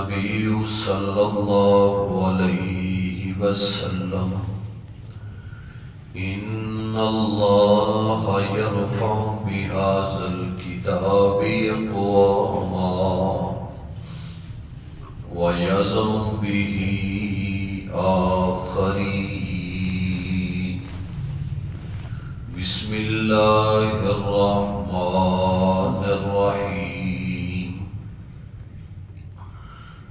النبي صلى الله عليه وسلم إن الله يرفع بهذا الكتاب أقواما ويزن به آخرين. بسم الله الرحمن الرحيم.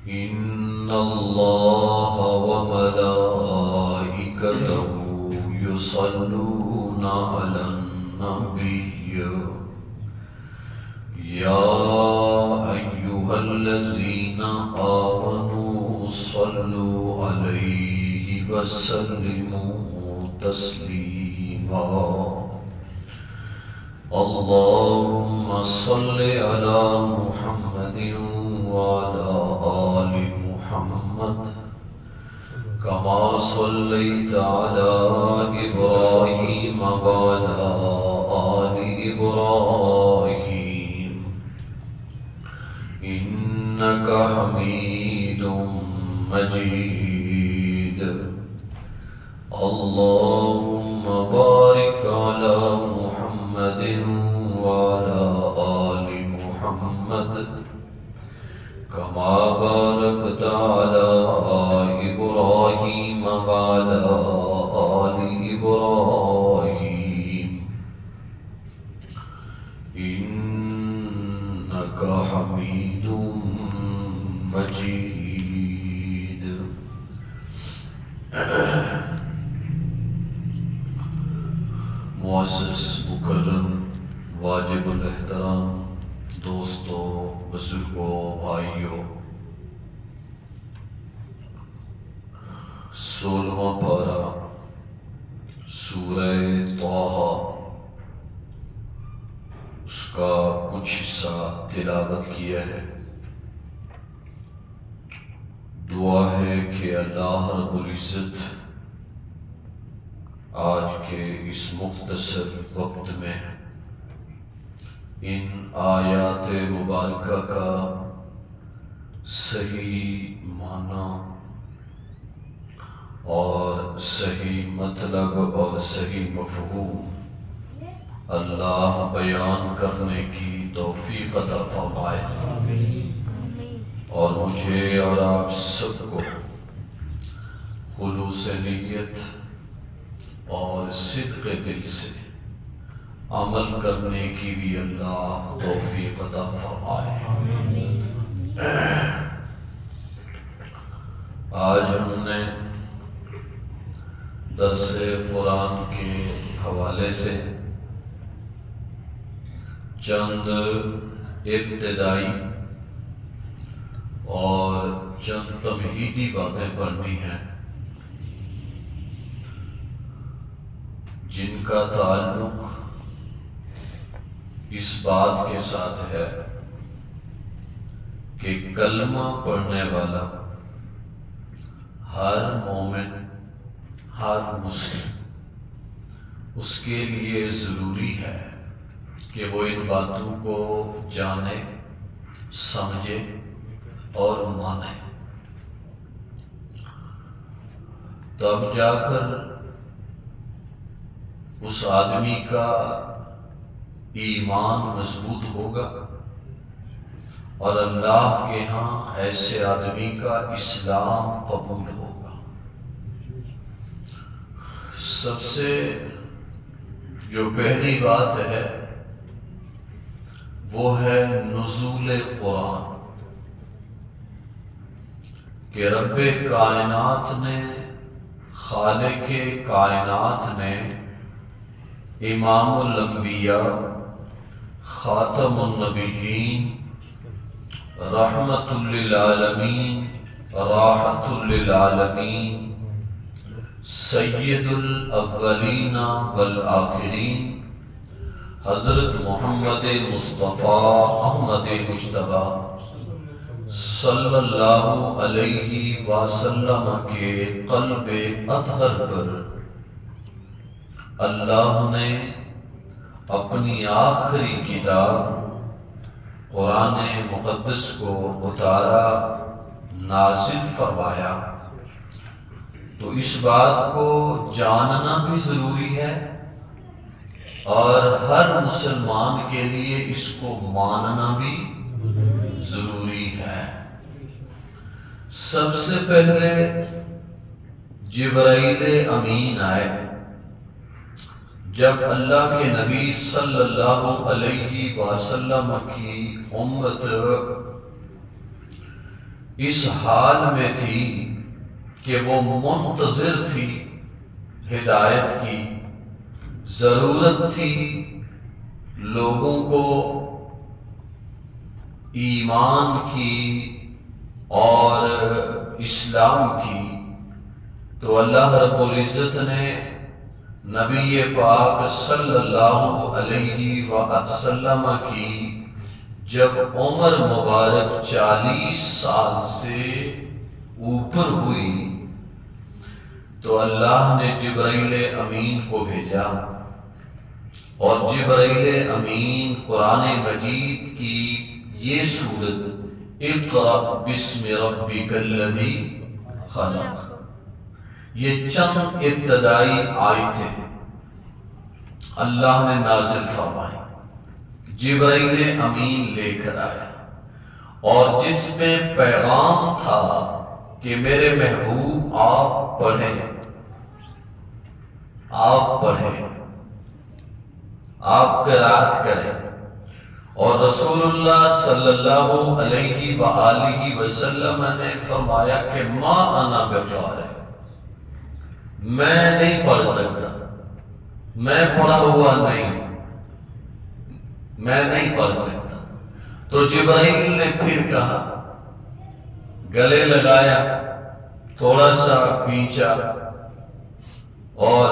إن الله وملائكته يصلون على النبي يا أيها الذين آمنوا صلوا عليه وسلموا تسليما. اللهم صل على محمد وعلى آل محمد كما صليت على إبراهيم وعلى آل إبراهيم إنك حميد مجيد. اللهم بارك على محمد وعلى آل محمد كما باركت على إبراهيم وعلى آل إبراهيم إنك حميد مجيد. معزز مکرم واجب الاحترام دوستوں، بزرگوں، بھائیوں، 16واں پارہ سورہ طٰہٰ، اس کا کچھ حصہ تلاوت کیا ہے. دعا ہے کہ اللہ رب العزت آج کے اس مختصر وقت میں ان آیات مبارکہ کا صحیح معنی اور صحیح مطلب اور صحیح مفہوم اللہ بیان کرنے کی توفیق عطا فرمائے، اور مجھے اور آپ سب کو خلوص نیت اور صدق دل سے عمل کرنے کی بھی اللہ توفیق عطا فرمائے. آج ہم نے درس قرآن کے حوالے سے چند ابتدائی اور چند تمہیدی باتیں پڑھنی ہیں جن کا تعلق اس بات کے ساتھ ہے کہ کلمہ پڑھنے والا ہر مومن، ہر مسلم، اس کے لیے ضروری ہے کہ وہ ان باتوں کو جانے، سمجھے اور مانے، تب جا کر اس آدمی کا ایمان مضبوط ہوگا اور اللہ کے ہاں ایسے آدمی کا اسلام قبول ہوگا. سب سے جو پہلی بات ہے وہ ہے نزول قرآن، کہ رب کائنات نے، خالق کائنات نے امام الانبیاء، خاتم النبیین، رحمت للعالمین، راحت للعالمین، سید الاولین والآخرین، حضرت محمد مصطفیٰ احمد مجتبیٰ صلی اللہ علیہ وسلم کے قلب اطہر پر اللہ نے اپنی آخری کتاب قرآن مقدس کو اتارا، نازل فرمایا تو اس بات کو جاننا بھی ضروری ہے اور ہر مسلمان کے لیے اس کو ماننا بھی ضروری ہے۔ سب سے پہلے جبرائیل امین آئے جب اللہ کے نبی صلی اللہ علیہ وسلم کی امت اس حال میں تھی کہ وہ منتظر تھی ہدایت کی، ضرورت تھی لوگوں کو ایمان کی اور اسلام کی، تو اللہ رب العزت نے نبی پاک صلی اللہ علیہ وسلم کی جب عمر مبارک 40 سال سے اوپر ہوئی تو اللہ نے جبرائیل امین کو بھیجا، اور جبرائیل امین قرآن مجید کی یہ سورت اقرأ بسم ربک الذی خلق، یہ چند ابتدائی آیتیں اللہ نے نازل فرمائی، جبرائیل امین لے کر آیا، اور جس میں پیغام تھا کہ میرے محبوب آپ پڑھیں، آپ قرات کریں، اور رسول اللہ صلی اللہ علیہ وآلہ وسلم نے فرمایا کہ ما انا بقارئ، میں نہیں پڑھ سکتا، میں پڑھا ہوا نہیں، میں نہیں پڑھ سکتا۔ تو جبرائیل نے پھر کہا، گلے لگایا، تھوڑا سا پیچھا اور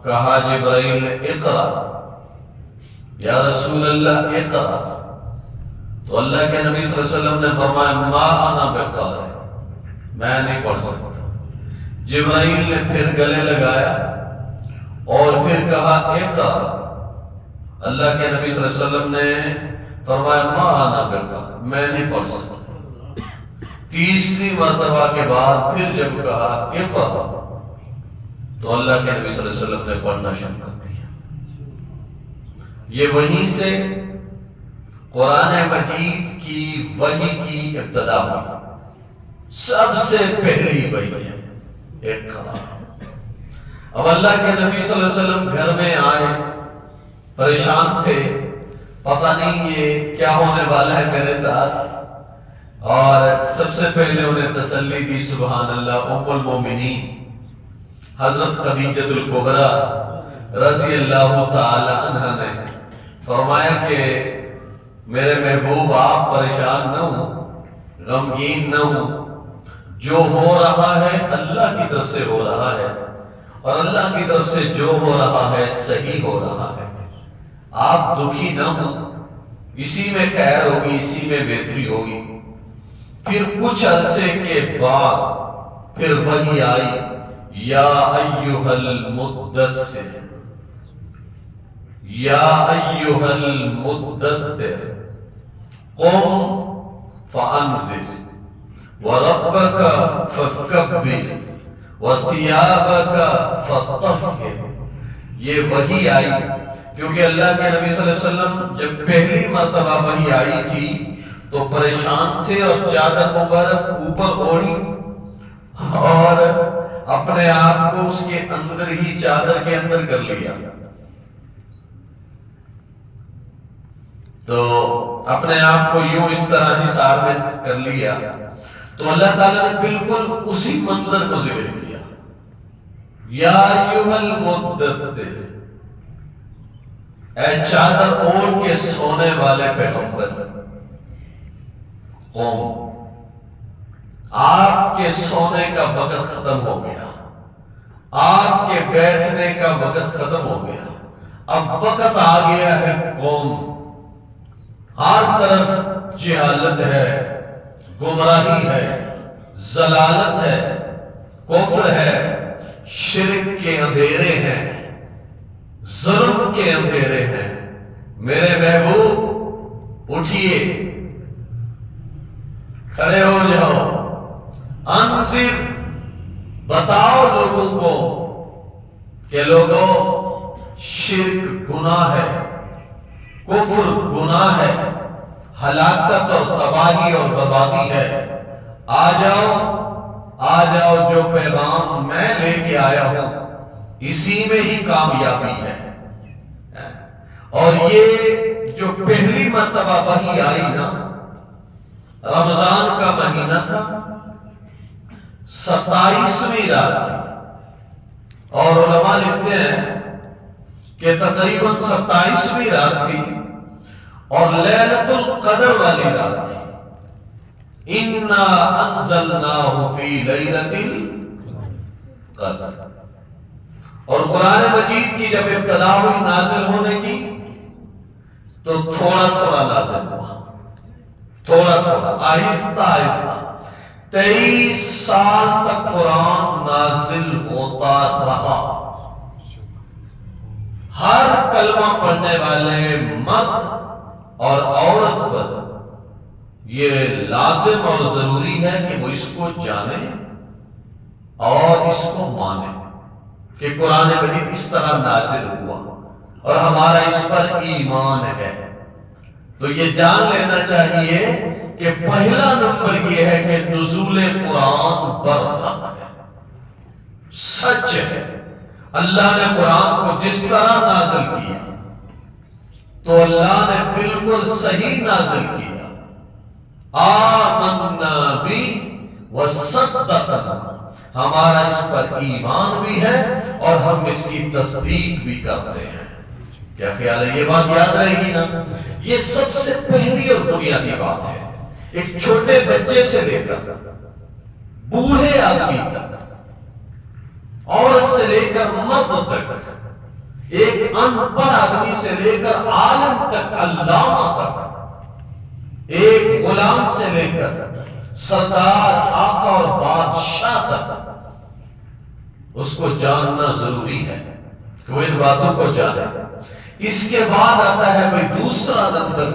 کہا جبرائیل نے اقرأ یا رسول اللہ اقرأ، تو اللہ کے نبی صلی اللہ علیہ وسلم نے فرمایا ما انا بقارئ، میں نہیں پڑھ سکتا۔ جبرائیل نے پھر گلے لگایا اور پھر کہا اقرأ، اللہ کے نبی صلی اللہ علیہ وسلم نے فرمایا ما انا بقارئ، میں نہیں پڑھ سکتا۔ تیسری مرتبہ کے بعد پھر جب کہا اقرأ تو اللہ کے نبی صلی اللہ علیہ وسلم نے پڑھنا شروع کر دیا۔ یہ وہیں سے قرآن مجید کی وحی کی ابتدا ہوئی، سب سے پہلی وحی اقرأ۔ اب اللہ کے نبی صلی اللہ علیہ وسلم گھر میں آئے، پریشان تھے، پتہ نہیں یہ کیا ہونے والا ہے میرے ساتھ، اور سب سے پہلے انہیں تسلی دی سبحان اللہ ام المومنین حضرت خدیجہ الکبریٰ رضی اللہ تعالی عنہ نے فرمایا کہ میرے محبوب آپ پریشان نہ ہوں، غمگین نہ ہوں، جو ہو رہا ہے اللہ کی طرف سے ہو رہا ہے، اور اللہ کی طرف سے جو ہو رہا ہے صحیح ہو رہا ہے، آپ دکھی نہ ہوں، اسی میں خیر ہوگی، اسی میں بہتری ہوگی۔ پھر کچھ عرصے کے بعد پھر وحی آئی، یا ایھا المدثر، یا ایھا المدثر قم فانذر وربک فکبر وثیابک فطہر۔ یہ وحی آئی کیونکہ اللہ کے نبی صلی اللہ علیہ وسلم جب پہلی مرتبہ وحی آئی تھی تو پریشان تھے اور چادر مبارک اوپر اوڑھی اور اپنے آپ کو اس کے اندر ہی چادر کے اندر کر لیا، تو اپنے آپ کو یوں اس طرح حصار میں کر لیا، تو اللہ تعالیٰ نے بالکل اسی منظر کو ذکر کیا، یا ایھا المدثر، اے چادر اوڑھ کے سونے والے پیغمبر، قوم، آپ کے سونے کا وقت ختم ہو گیا، آپ کے بیٹھنے کا وقت ختم ہو گیا، اب وقت آ گیا ہے قوم، ہر طرف جہالت ہے، گمراہی ہے، ضلالت ہے، کفر ہے، شرک کے اندھیرے ہیں، ظلم کے اندھیرے ہیں، میرے محبوب اٹھیے، کھڑے ہو جاؤ، انذر، بتاؤ لوگوں کو کہ لوگوں شرک گناہ ہے، کفر گناہ ہے، ہلاکت اور تباہی اور بربادی ہے۔ آ جاؤ جو پیغام میں لے کے آیا ہوں اسی میں ہی کامیابی ہے۔ اور یہ جو پہلی مرتبہ وحی آئی نا، رمضان کا مہینہ تھا، 27ویں رات تھی، اور علماء لکھتے ہیں کہ تقریباً 27ویں رات تھی اور لیلۃ القدر والی رات تھی۔ اِنَّا أَنزَلْنَاهُ فِي لَيْلَةِ القدر۔ اور قرآن مجید کی جب ابتدا ہوئی نازل ہونے کی تو تھوڑا تھوڑا نازل ہوا، تھوڑا تھوڑا، آہستہ آہستہ 23 سال تک قرآن نازل ہوتا رہا۔ ہر کلمہ پڑھنے والے مرد اور عورت پر یہ لازم اور ضروری ہے کہ وہ اس کو جانے اور اس کو مانے کہ قرآن مجید اس طرح نازل ہوا اور ہمارا اس پر ایمان ہے۔ تو یہ جان لینا چاہیے کہ پہلا نمبر یہ ہے کہ نزول قرآن برحق ہے، سچ ہے۔ اللہ نے قرآن کو جس طرح نازل کیا تو اللہ نے بالکل صحیح نازل کیا۔ آمنا بی وصدقنا، ہمارا اس پر ایمان بھی ہے اور ہم اس کی تصدیق بھی کرتے ہیں۔ کیا خیال ہے؟ یہ بات یاد رہے گی نا؟ یہ سب سے پہلی اور بنیادی بات ہے۔ ایک چھوٹے بچے سے لے کر بوڑھے آدمی تک، عورت سے لے کر مرد تک، ایک ان پڑھ آدمی سے لے کر عالم تک، علامہ تک، ایک غلام سے لے کر سردار، آقا اور بادشاہ تک اس کو جاننا ضروری ہے کہ وہ ان باتوں کو جانے۔ اس کے بعد آتا ہے بھئی دوسرا نمبر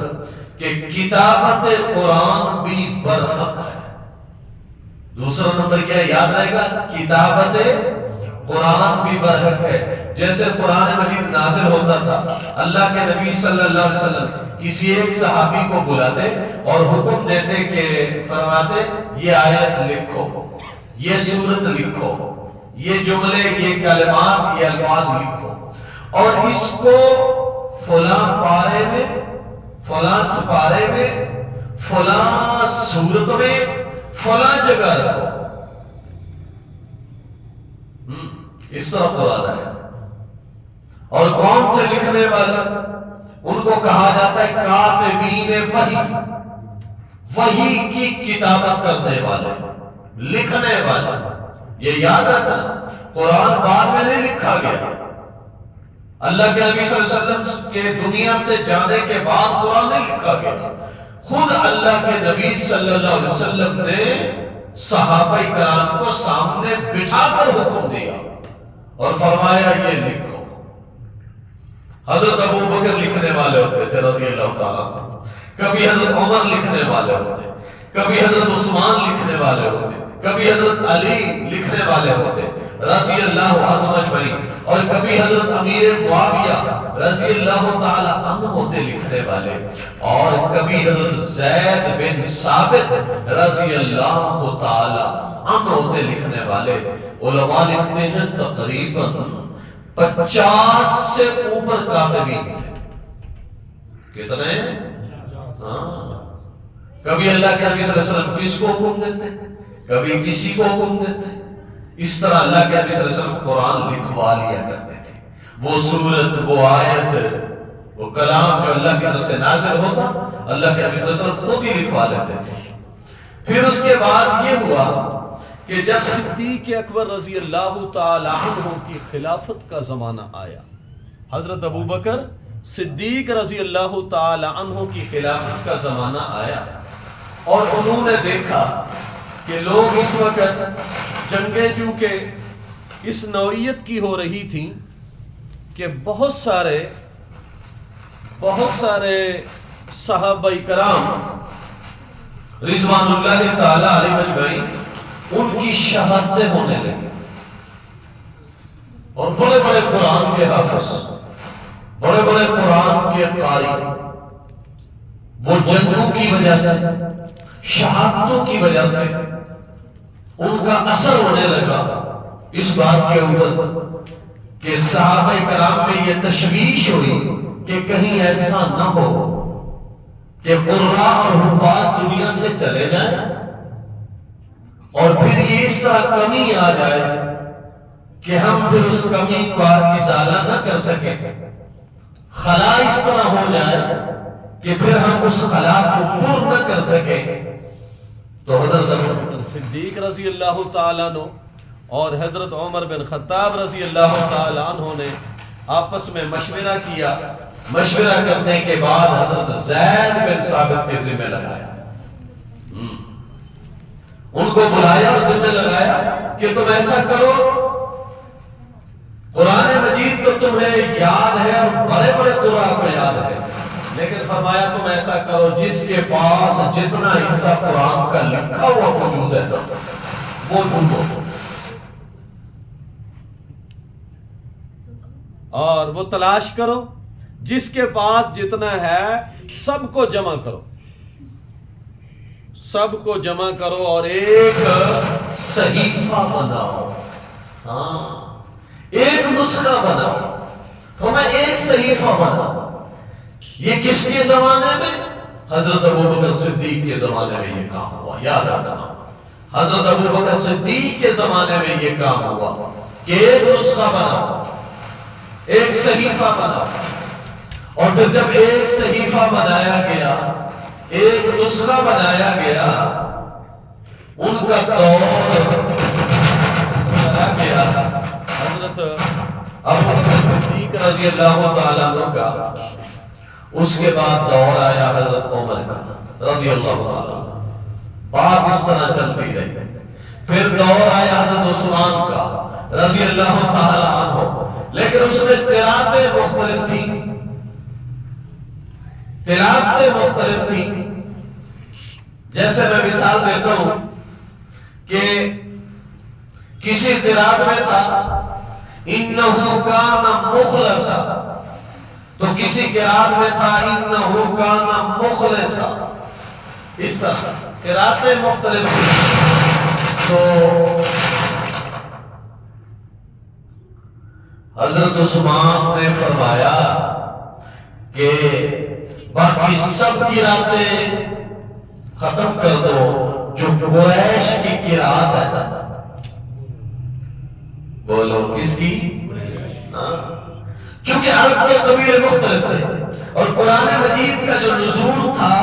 کہ کتابت قرآن بھی برحق ہے۔ دوسرا نمبر کیا یاد رہے گا؟ کتابت قرآن بھی برحق ہے۔ جیسے قرآن مجید نازل ہوتا تھا، اللہ کے نبی صلی اللہ علیہ وسلم کسی ایک صحابی کو بلاتے اور حکم دیتے کہ فرماتے یہ آیت لکھو، یہ سورت لکھو، یہ جملے، یہ کلمات، یہ الفاظ لکھو، اور اس کو فلاں پارے میں، فلاں سپارے میں، فلاں سورت میں، فلاں جگہ رکھو۔ اس طرح قرآن آیا۔ اور کون تھے لکھنے والے؟ ان کو کہا جاتا ہے کاتبین وحی، وحی کی کتابت کرنے والے، لکھنے والے۔ یہ یاد رکھنا، قرآن بعد میں نہیں لکھا گیا۔ اللہ کے نبی صلی اللہ علیہ وسلم کے دنیا سے جانے کے بعد قرآن نہیں لکھا گیا، خود اللہ کے نبی صلی اللہ علیہ وسلم نے صحابہ کرام کو سامنے بٹھا کر حکم دیا اور فرمایا یہ لکھو۔ حضرت ابو بکر لکھنے والے ہوتے تھے رضی اللہ تعالیٰ عنہ، کبھی حضرت عمر لکھنے والے ہوتے، کبھی حضرت عثمان لکھنے والے ہوتے، کبھی حضرت علی لکھنے والے ہوتے رضی اللہ عنہ اجمعین، اور کبھی حضرت امیر معاویہ رضی اللہ تعالیٰ عنہ ہوتے لکھنے والے، اور کبھی حضرت زید بن ثابت رضی اللہ تعالیٰ عنہ ہوتے لکھنے والے۔ علماء لکھتے ہیں تقریباً 50 سے اوپر کاتبین تھے۔ کتنے؟ کبھی اللہ کے نبی صلی اللہ علیہ وسلم کس کو حکم دیتے، کبھی کسی کو حکم دیتے۔ اس طرح اللہ کے نبی صلی اللہ علیہ وسلم قرآن لکھوا لیا کرتے تھے۔ وہ سورت، وہ آیت، وہ کلام جو اللہ کی طرف سے نازل ہوتا، اللہ کے نبی صلی اللہ علیہ وسلم خود ہی لکھوا لیتے تھے۔ پھر اس کے بعد یہ ہوا کہ جب صدیق اکبر رضی اللہ تعالی عنہ کی خلافت کا زمانہ آیا، حضرت ابو بکر صدیق رضی اللہ تعالی عنہ کی خلافت کا زمانہ آیا، اور انہوں نے دیکھا کہ لوگ اس وقت جنگیں چونکہ اس نوعیت کی ہو رہی تھیں کہ بہت سارے صحابہ کرام رضوان اللہ تعالی علیہ اجمعین ان کی شہادتیں ہونے لگی، اور بڑے بڑے قرآن کے حافظ، بڑے بڑے قرآن کے قاری، وہ جنگوں کی وجہ سے، شہادتوں کی وجہ سے ان کا اثر ہونے لگا اس بات کے اوپر کہ صحابہ کرام میں یہ تشویش ہوئی کہ کہیں ایسا نہ ہو کہ قراء اور حفاظ دنیا سے چلے جائیں اور پھر یہ اس طرح کمی آ جائے کہ ہم پھر اس کمی کا ازالہ نہ کر سکیں، خلا اس طرح ہو جائے کہ پھر ہم اس خلا کو پر نہ کر سکیں۔ تو حضرت صدیق رضی اللہ تعالیٰ عنہ اور حضرت عمر بن خطاب رضی اللہ تعالیٰ عنہ نے آپس میں مشورہ کیا، مشورہ کرنے کے بعد حضرت زید بن ثابت کے ذمہ لگایا، ان کو بلایا اور ذمہ لگایا کہ تم ایسا کرو، قرآن مجید تو تمہیں یاد ہے اور بڑے بڑے قرآن کو یاد ہے، لیکن فرمایا تم ایسا کرو جس کے پاس جتنا حصہ قرآن کا لکھا ہوا موجود ہے وہ ڈھونڈو اور وہ تلاش کرو، جس کے پاس جتنا ہے سب کو جمع کرو، سب کو جمع کرو اور ایک صحیفہ بناؤ، ایک نسخہ بناؤ، ہمیں ایک صحیفہ بناؤ۔ یہ کس کے زمانے میں؟ حضرت ابوبکر صدیق کے زمانے میں یہ کام ہوا، یاد رکھنا، حضرت ابوبکر صدیق کے زمانے میں یہ کام ہوا کہ ایک نسخہ بناؤ، ایک صحیفہ بناؤ، اور پھر جب ایک صحیفہ بنایا گیا، ایک نسخہ بنایا گیا، ان کا دور چلا گیا، حضرت ابوبکر صدیق رضی اللہ تعالیٰ عنہ کا، اس کے بعد دور آیا حضرت عمر کا رضی اللہ تعالیٰ عنہ، بات اس طرح چلتی رہی، پھر دور آیا حضرت عثمان کا رضی اللہ تعالیٰ عنہ، لیکن اس میں قراتیں مختلف تھیں، تلاوتیں مختلف تھیں۔ جیسے میں مثال دیتا ہوں کہ کسی قرات میں تھا انہو کان مخلصا، تو کسی قرات میں تھا انہو کان مخلصا، اس طرح قراتیں مختلف تھیں۔ تو حضرت عثمان نے فرمایا کہ باقی سب قراتیں ختم کر دو، جو قریش کی قرات ہے، بولو کس کی؟ کیونکہ عرب کے قبیلے مختلف تھے اور قرآن مجید کا جو نزول تھا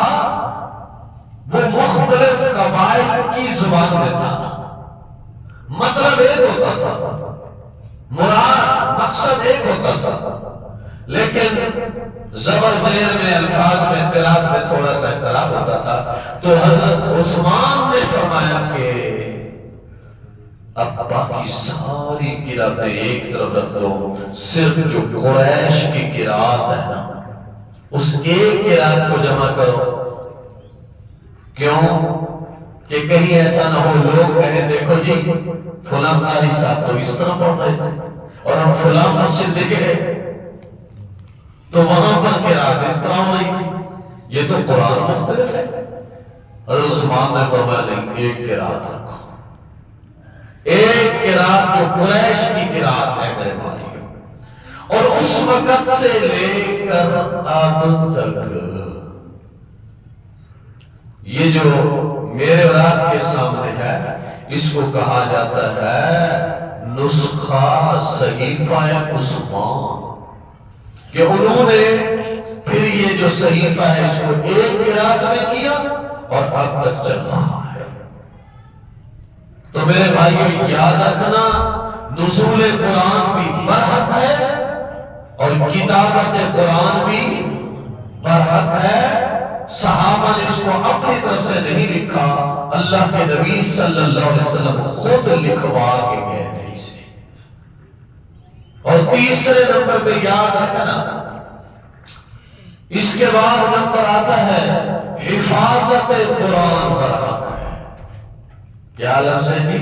وہ مختلف قبائل کی زبان میں تھا، مطلب ایک ہوتا تھا، مراد مقصد ایک ہوتا تھا، لیکن زبر زیر میں، الفاظ میں، قرات میں تھوڑا سا اختلاف ہوتا تھا۔ تو حضرت عثمان نے فرمایا کہ اب باقی ساری قراتیں ایک طرف رکھ دو، صرف جو قریش کی قرات ہے نا اس ایک قرات کو جمع کرو۔ کیوں؟ کہ کہیں ایسا نہ ہو لوگ کہیں دیکھو جی فلاں قاری صاحب تو اس طرح پڑھ رہے تھے اور ہم فلاں مسجد لے گئے تو وہاں پر قرات اس طرح ہو رہی تھی، یہ تو قرآن مختلف ہے۔ حضرت عثمان نے فرمایا نہیں، ایک قرات رکھو، ایک قرات جو قریش کی قرات ہے میرے بھائیوں، اور اس وقت سے لے کر اب تک یہ جو میرے اور آپ کے سامنے ہے اس کو کہا جاتا ہے نسخہ صحیفہ عثمان، کہ انہوں نے پھر یہ جو صحیفہ ہے اس کو ایک قرات میں کیا اور اب تک چل رہا ہے۔ تو میرے بھائیوں یاد رکھنا، نزول قرآن بھی برحق ہے اور کتابت قرآن بھی برحق ہے۔ صحابہ نے اس کو اپنی طرف سے نہیں لکھا، اللہ کے نبی صلی اللہ علیہ وسلم خود لکھوا کے گئے تھے اسے۔ اور تیسرے نمبر پہ یاد رکھنا، اس کے بعد نمبر آتا ہے حفاظت قرآن برحق ہے، کیا لفظ ہے جی؟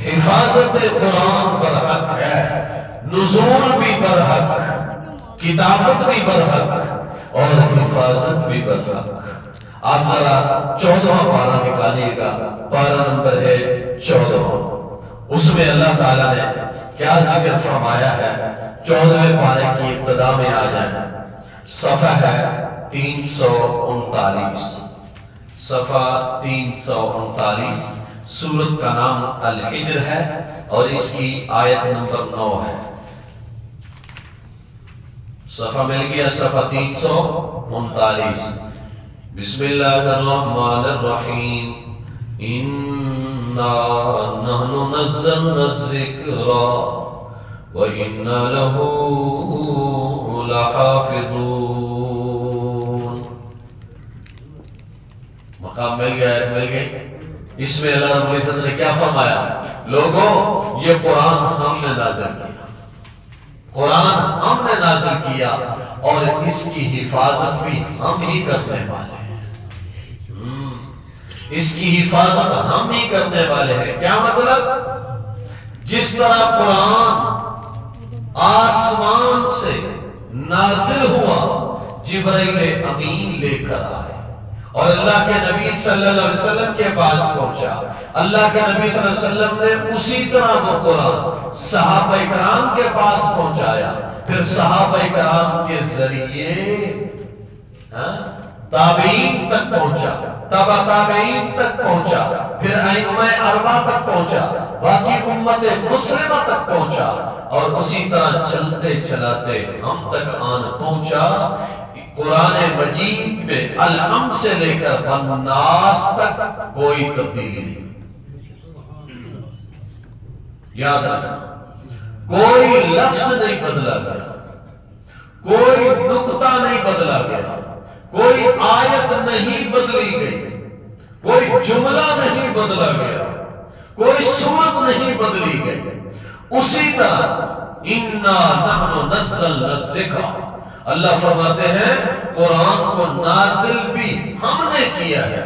حفاظت قرآن برحق ہے، نزول بھی برحق، کتابت بھی برحق اور حفاظت بھی برحق۔ آپ ذرا 14واں پارہ نکالیے گا، پارہ نمبر ہے 14۔ اس میں اللہ تعالیٰ نے کیا ذکر فرمایا ہے؟ 14ویں پارے کی ابتدا میں آ جائیں، صفحہ ہے 339، صفحہ 339۔ سورت کا نام الحجر ہے اور اس کی آیت نمبر 9 ہے۔ صفحہ مل گیا، صفحہ 339۔ بسم اللہ الرحمن الرحیم، اِنَّا نَحْنُ نَزَّلْنَا الذِّكْرَ وَإِنَّا لَهُ لَحَافِظُونَ۔ مقام مل گیا، آیت مل گئی۔ اس میں اللہ رب العزت نے کیا فرمایا؟ لوگوں، یہ قرآن ہم نے نازل کیا، قرآن ہم نے نازل کیا اور اس کی حفاظت بھی ہم ہی کرنے والے ہیں۔ اس کی حفاظت ہم ہی کرنے والے ہیں۔ کیا مطلب؟ جس طرح قرآن آسمان سے نازل ہوا، جبرائیل امین لے کر آئے اور اللہ کے نبی صلی اللہ علیہ وسلم کے پاس پہنچا، اللہ کے نبی صلی اللہ علیہ وسلم نے اسی طرح وہ قرآن صحابہ کرام کے پاس پہنچایا، پھر صحابہ کرام کے ذریعے تابعین تک پہنچا، تبع تابعین تک پہنچا، پھر ائمہ اربعہ تک پہنچا، باقی امت مسلمہ تک پہنچا، اور اسی طرح چلتے چلاتے ہم تک آن پہنچا۔ قرآن مجید میں الحم سے لے کر الناس تک کوئی تبدیلی نہیں، یاد رکھنا، کوئی لفظ نہیں بدلا گیا، کوئی نقطہ نہیں بدلا گیا، کوئی آیت نہیں بدلی گئی، کوئی جملہ نہیں بدلا گیا، کوئی صورت نہیں بدلی گئی۔ اسی طرح اِنَّا نَحْنُ نَزَّلْنَا الذِّكْرَ، اللہ فرماتے ہیں قرآن کو نازل بھی ہم نے کیا ہے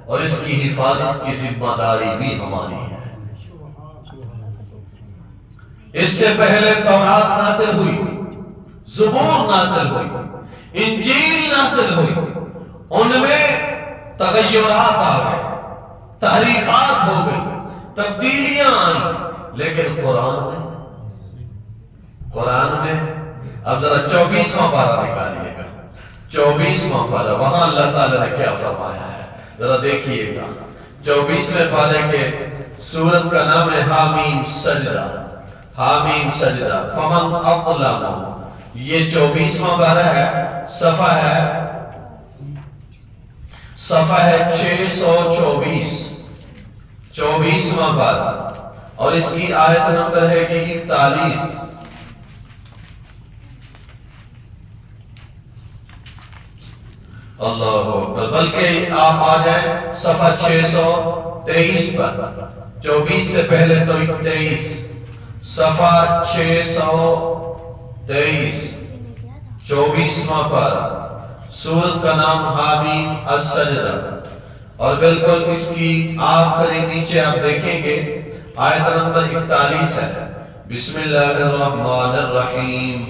اور اس کی حفاظت کی ذمہ داری بھی ہماری ہے۔ اس سے پہلے تورات نازل ہوئی، زبور نازل ہوئی، انجیل نازل ہوئی، ان میں تغیرات آ گئے، تحریفات ہو گئی، تبدیلیاں آئیں، لیکن قرآن میں اب ذرا 24واں پارہ نکالیے گا، 24واں پارہ، وہاں اللہ تعالیٰ نے کیا فرمایا ہے ذرا دیکھیے گا۔ 24ویں پارے کے سورت کا نام ہے حامیم سجدہ، حامیم سجدہ، فمن اظلم، یہ 24واں پارہ ہے، صفحہ ہے 624، 24واں پارہ، اور اس کی آیت نمبر ہے کہ 41۔ اللہ اکبر، بلکہ آپ آ جائیں صفحہ 623 پر، 24 سے پہلے تو 23، صفحہ 623، 24واں پارہ، سورت کا نام حامیم السجدہ، اور بالکل اس کی آخری نیچے آپ دیکھیں گے آیت نمبر 41 ہے، بسم اللہ الرحمن الرحیم،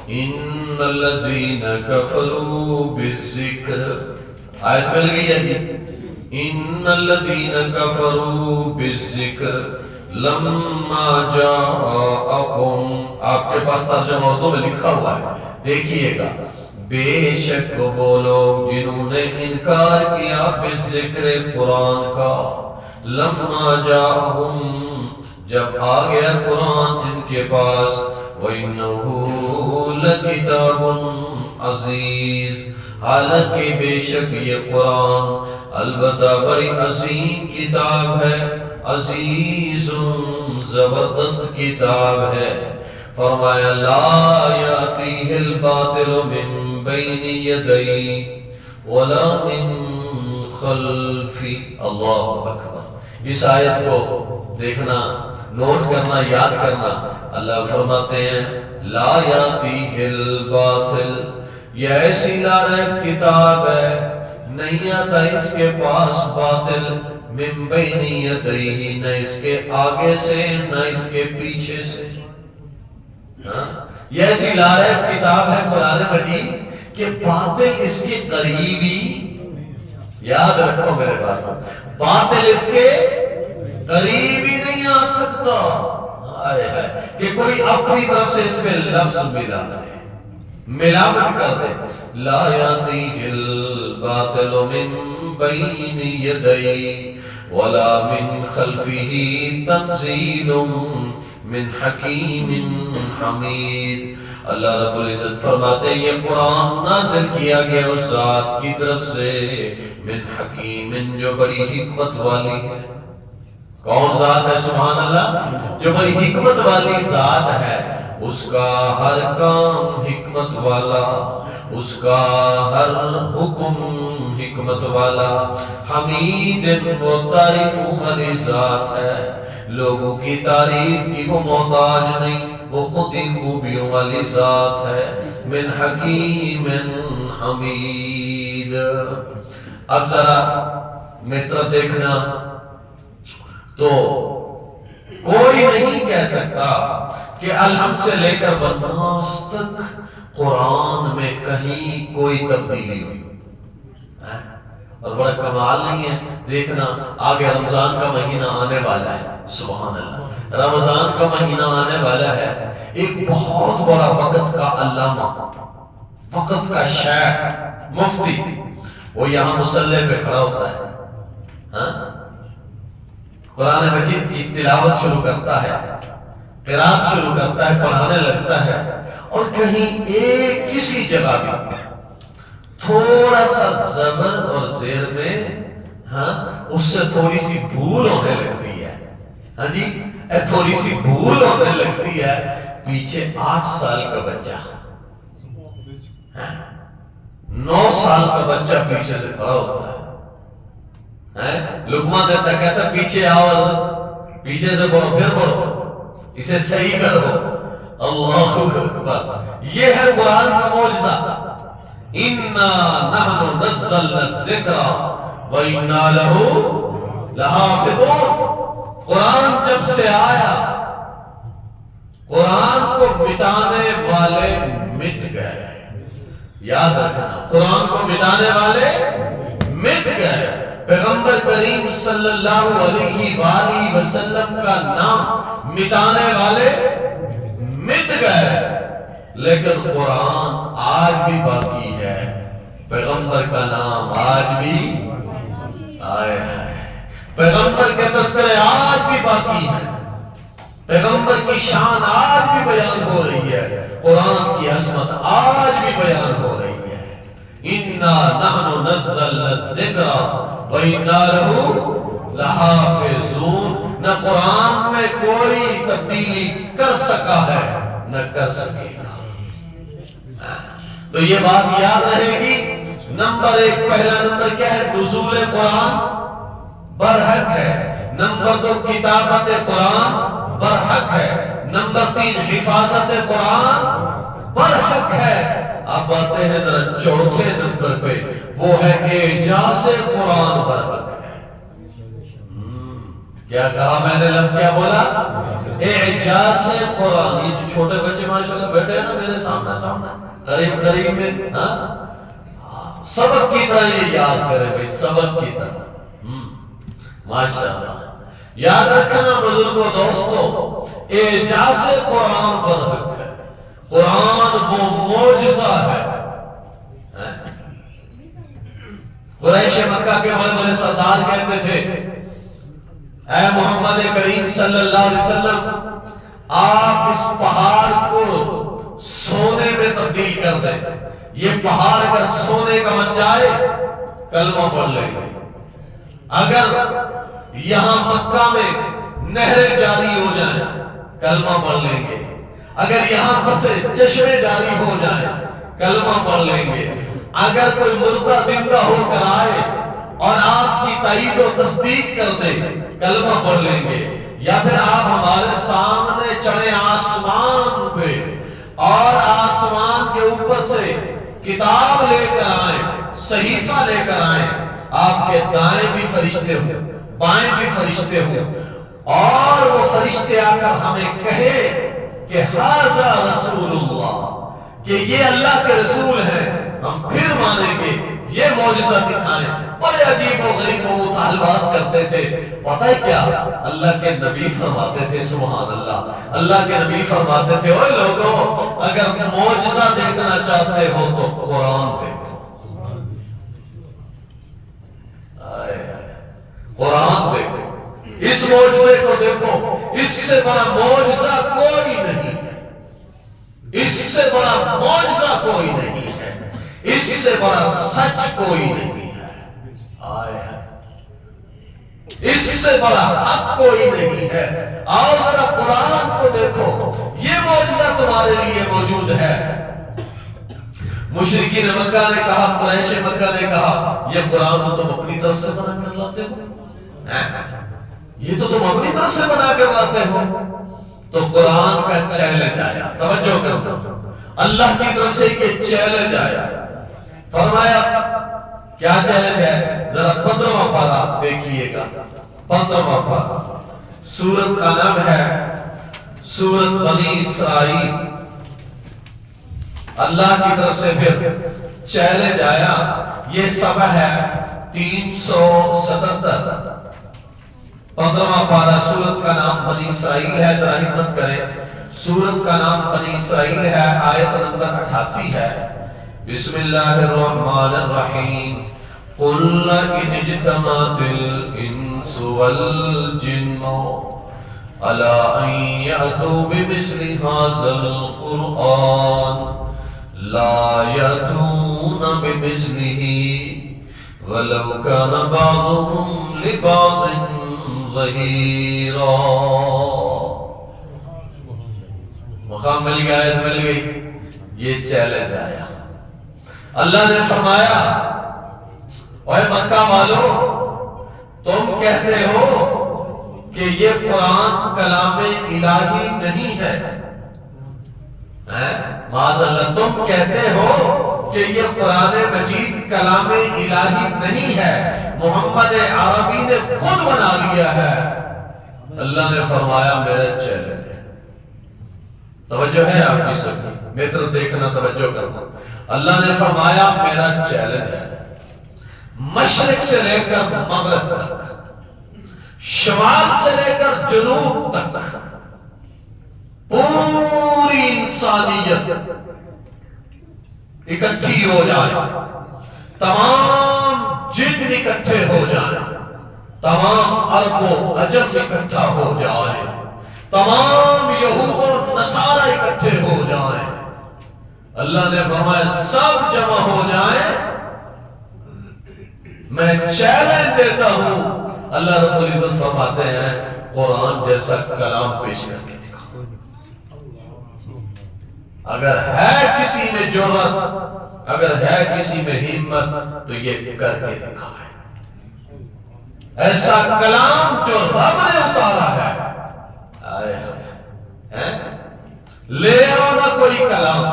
ان الذین کفروا بالذکر، آیت مل گئی ہے جی، ان الذین کفروا بالذکر لما جاءہم، آپ کے پاس ترجمہ اردو میں لکھا ہوا ہے، دیکھیے گا، بے شک وہ لوگ جنہوں نے انکار کیا بالذکر قرآن کا، لما جاءہم، جب آ گیا قرآن ان کے پاس، وَإِنَّهُ لَكِتَابٌ عَزِيزٌ، حالانکہ بے شک یہ قرآن البتہ بڑی عظیم کتاب ہے، عزیز زبردست کتاب ہے۔ فرمایا لا یاتیہ الباطل من بین یدیہ ولا من خلفہ، اللہ اکبر۔ اس آیت کو دیکھنا، نوٹ کرنا، یاد کرنا، اللہ فرماتے ہیں لا یاتیہ الباطل، یہ ایسی لا ریب کتاب ہے، نہیں آتا اس کے پاس باطل، من بین یدیہ، نہ اس کے آگے سے نہ اس کے پیچھے سے. یہ ایسی لارب کتاب ہے قرآن مجید کہ باطل اس کے قریبی، یاد رکھو میرے بھائیو، باطل اس کے قریبی نہیں آ سکتا. کہ کوئی اپنی طرف سے اس میں لفظ ملا ہے، ملاوٹ کر دے. لا یاتیہ الباطل من بین یدیہ ولا من خلفہ تنزیل من حکیم حمید. اللہ رب العزت فرماتے ہیں یہ قرآن نازل کیا گیا اس ذات کی طرف سے، من حکیم، جو بڑی حکمت والی ہے. کون ذات ہے؟ سبحان اللہ، جو بڑی حکمت والی ذات ہے. اس کا ہر کام حکمت والا، اس کا ہر حکم حکمت والا. حمید، وہ تعریفوں والی ذات ہے، لوگوں کی تعریف کی وہ محتاج نہیں، وہ خود ہی خوبیوں والی ذات ہے. من حکیم حمید. اب ذرا متر دیکھنا، تو کوئی نہیں کہہ سکتا کہ الحمد سے لے کر والناس تک قرآن میں کہیں کوئی تبدیلی ہوئی. اور بڑا کمال نہیں ہے؟ دیکھنا آگے رمضان کا مہینہ آنے والا ہے. سبحان اللہ، رمضان کا مہینہ آنے والا ہے. ایک بہت بڑا وقت کا علامہ، وقت کا شیخ، مفتی، وہ یہاں مصلی پہ کھڑا ہوتا ہے، قرآن مجید کی تلاوت شروع کرتا ہے، قرات شروع کرتا ہے، پڑھانے لگتا ہے. اور کہیں ایک کسی جگہ بھی تھوڑا سا زبر اور زیر میں اس سے تھوڑی سی بھول ہونے لگتی ہے. ہاں جی، تھوڑی سی بھول ہونے لگتی ہے. پیچھے 8 سال کا بچہ، 9 سال کا بچہ پیچھے سے کھڑا ہوتا ہے، لقمہ دیتا ہے، کہتا ہے پیچھے آؤ حضرت، پیچھے سے پڑھو، پھر پڑھو، اسے صحیح کرو. اللہ اکبر. یہ ہے قرآن کا معجزہ. اِنَّا نَحْنُ نَزَّلْنَا الذِّكْرَ وَإِنَّا لَهُ لَحَافِظُونَ. قرآن جب سے آیا، قرآن کو مٹانے والے مٹ گئے. یاد رکھنا، قرآن کو مٹانے والے مٹ گئے. پیغمبر کریم صلی اللہ علیہ وآلہ وسلم کا نام مٹانے والے مٹ گئے، لیکن قرآن آج بھی باقی ہے. پیغمبر کا نام آج بھی آئے ہے، پیغمبر کے تذکرے آج بھی باقی ہیں، پیغمبر کی شان آج بھی بیان ہو رہی ہے، قرآن کی عظمت آج بھی بیان ہو رہی ہے. اِنَّا نَحْنُ نَزَّلْنَا الذِّكْرَ وَإِنَّا لَهُ لَحَافِظُونَ. نہ قرآن میں کوئی تبدیلی کر سکا ہے، نہ کر سکے گا. تو یہ بات یاد رہے گی. نمبر 1، پہلا نمبر کیا ہے؟ نزول قرآن برحق ہے. نمبر 2، کتابت قرآن برحق ہے. نمبر 3، حفاظت قرآن برحق ہے. اب آتے ہیں ذرا چوتھے نمبر پہ، وہ ہے اعجاز قرآن برحق ہے. کیا کہا میں نے؟ لفظ کیا بولا؟ اعجاز قرآن. یہ جو چھوٹے بچے ماشاءاللہ بیٹھے ہیں نا میرے سامنے قریب قریب میں، سبق کی طرح یہ یاد کرے بھائی، سبق کی طرح. ماشاءاللہ یاد رکھنا بزرگوں، دوستو، اعجاز قرآن برحق ہے. قرآن وہ معجزہ ہے. قریش مکہ کے بڑے بڑے سردار کہتے تھے، اے محمد کریم صلی اللہ علیہ وسلم، آپ اس پہاڑ کو سونے میں تبدیل کر دیں. یہ پہاڑ اگر سونے کا بن جائے کلمہ پڑھ لیں گے. اگر یہاں مکہ میں نہریں جاری ہو جائیں کلمہ پڑھ لیں گے. اگر یہاں بسے چشمے جاری ہو جائیں کلمہ پڑھ لیں گے. اگر کوئی مردہ زندہ ہو کر آئے اور آپ کی تائید و تصدیق کر دے کلمہ پڑھ لیں گے. یا پھر آپ ہمارے سامنے چڑھے آسمان پہ اور آسمان کے اوپر سے کتاب لے کر آئیں، صحیفہ لے کر آئیں، آپ کے دائیں بھی فرشتے ہوں، بائیں بھی فرشتے ہوں، اور وہ فرشتے آ کر ہمیں کہے کہ ھذا رسول اللہ، کہ یہ اللہ کے رسول ہیں، ہم پھر مانیں گے، یہ معجزہ دکھائیں۔ بڑے عجیب و غریب و مطالبات کرتے تھے۔ پتہ ہے کیا؟ اللہ کے نبی فرماتے تھے، سبحان اللہ، اللہ کے نبی فرماتے تھے، اوے لوگوں، اگر معجزہ دیکھنا چاہتے ہو تو قرآن دیکھو، قرآن دیکھو، اس معجزے کو دیکھو، اس سے بڑا معجزہ کوئی نہیں ہے، اس سے بڑا معجزہ کوئی نہیں ہے، اس سے بڑا سچ کوئی نہیں ہے، اس سے بڑا حق کوئی نہیں ہے۔ آؤ ذرا قرآن کو دیکھو، یہ معجزہ تمہارے لیے موجود ہے۔ مشرکین مکہ نے کہا، قریش مکہ نے کہا، یہ قرآن تو تم اپنی طرف سے بنا کر لاتے ہو، یہ تو تم اپنی طرف سے بنا کر لاتے ہو۔ تو قرآن کا چیلنج آیا، توجہ کرو، اللہ کی طرف سے یہ چیلنج آیا۔ فرمایا کیا چیلنج ہے؟ ذرا 15واں پارہ دیکھیے گا، 15واں پارہ، سورت کا نام ہے سورت بنی اسرائیل۔ اللہ کی طرف سے پھر چیلنج آیا۔ یہ صفحہ ہے 377، 15واں پارہ، سورت کا نام بنی اسرائیل ہے، ذرا ہمت کریں، سورت کا نام بنی اسرائیل ہے، آیت نمبر 88 ہے۔ بسم اللہ الرحمن الرحیم۔ قل ان اجتمعت الانس والجن على ان يأتوا بمثل هذا القرآن لا يأتون بمثله ولو كان بعضهم لبعض ظہیرا۔ مقام مل گیا، آیت مل گئی، یہ چیلنج آیا۔ اللہ نے فرمایا، اے مکہ والو، تم کہتے ہو کہ یہ قرآن کلام الہی نہیں ہے، معاذ اللہ، تم کہتے ہو کہ یہ قرآن مجید کلام الہی نہیں ہے، محمد عربی نے خود بنا لیا ہے۔ اللہ نے فرمایا میرا چیلنج ہے، توجہ ہے آپ کی سب کی، میری طرف دیکھنا، توجہ کرنا۔ اللہ نے فرمایا میرا چیلنج ہے، مشرق سے لے کر مغرب تک، شمال سے لے کر جنوب تک، پوری انسانیت اکٹھی ہو جائے، تمام جن اکٹھے ہو جائیں، تمام عرب و عجم اکٹھا ہو جائے، تمام یہود و نصارہ اکٹھے ہو جائیں، اللہ نے فرمایا سب جمع ہو جائیں، میں چیلنج دیتا ہوں۔ اللہ رب العزت فرماتے ہیں قرآن جیسا کلام پیش کر کے دکھاؤ، اگر ہے کسی میں جرأت، اگر ہے کسی میں ہمت تو یہ کر کے دکھائے، ایسا کلام جو رب نے اتارا ہے، لے آؤ نا کوئی کلام۔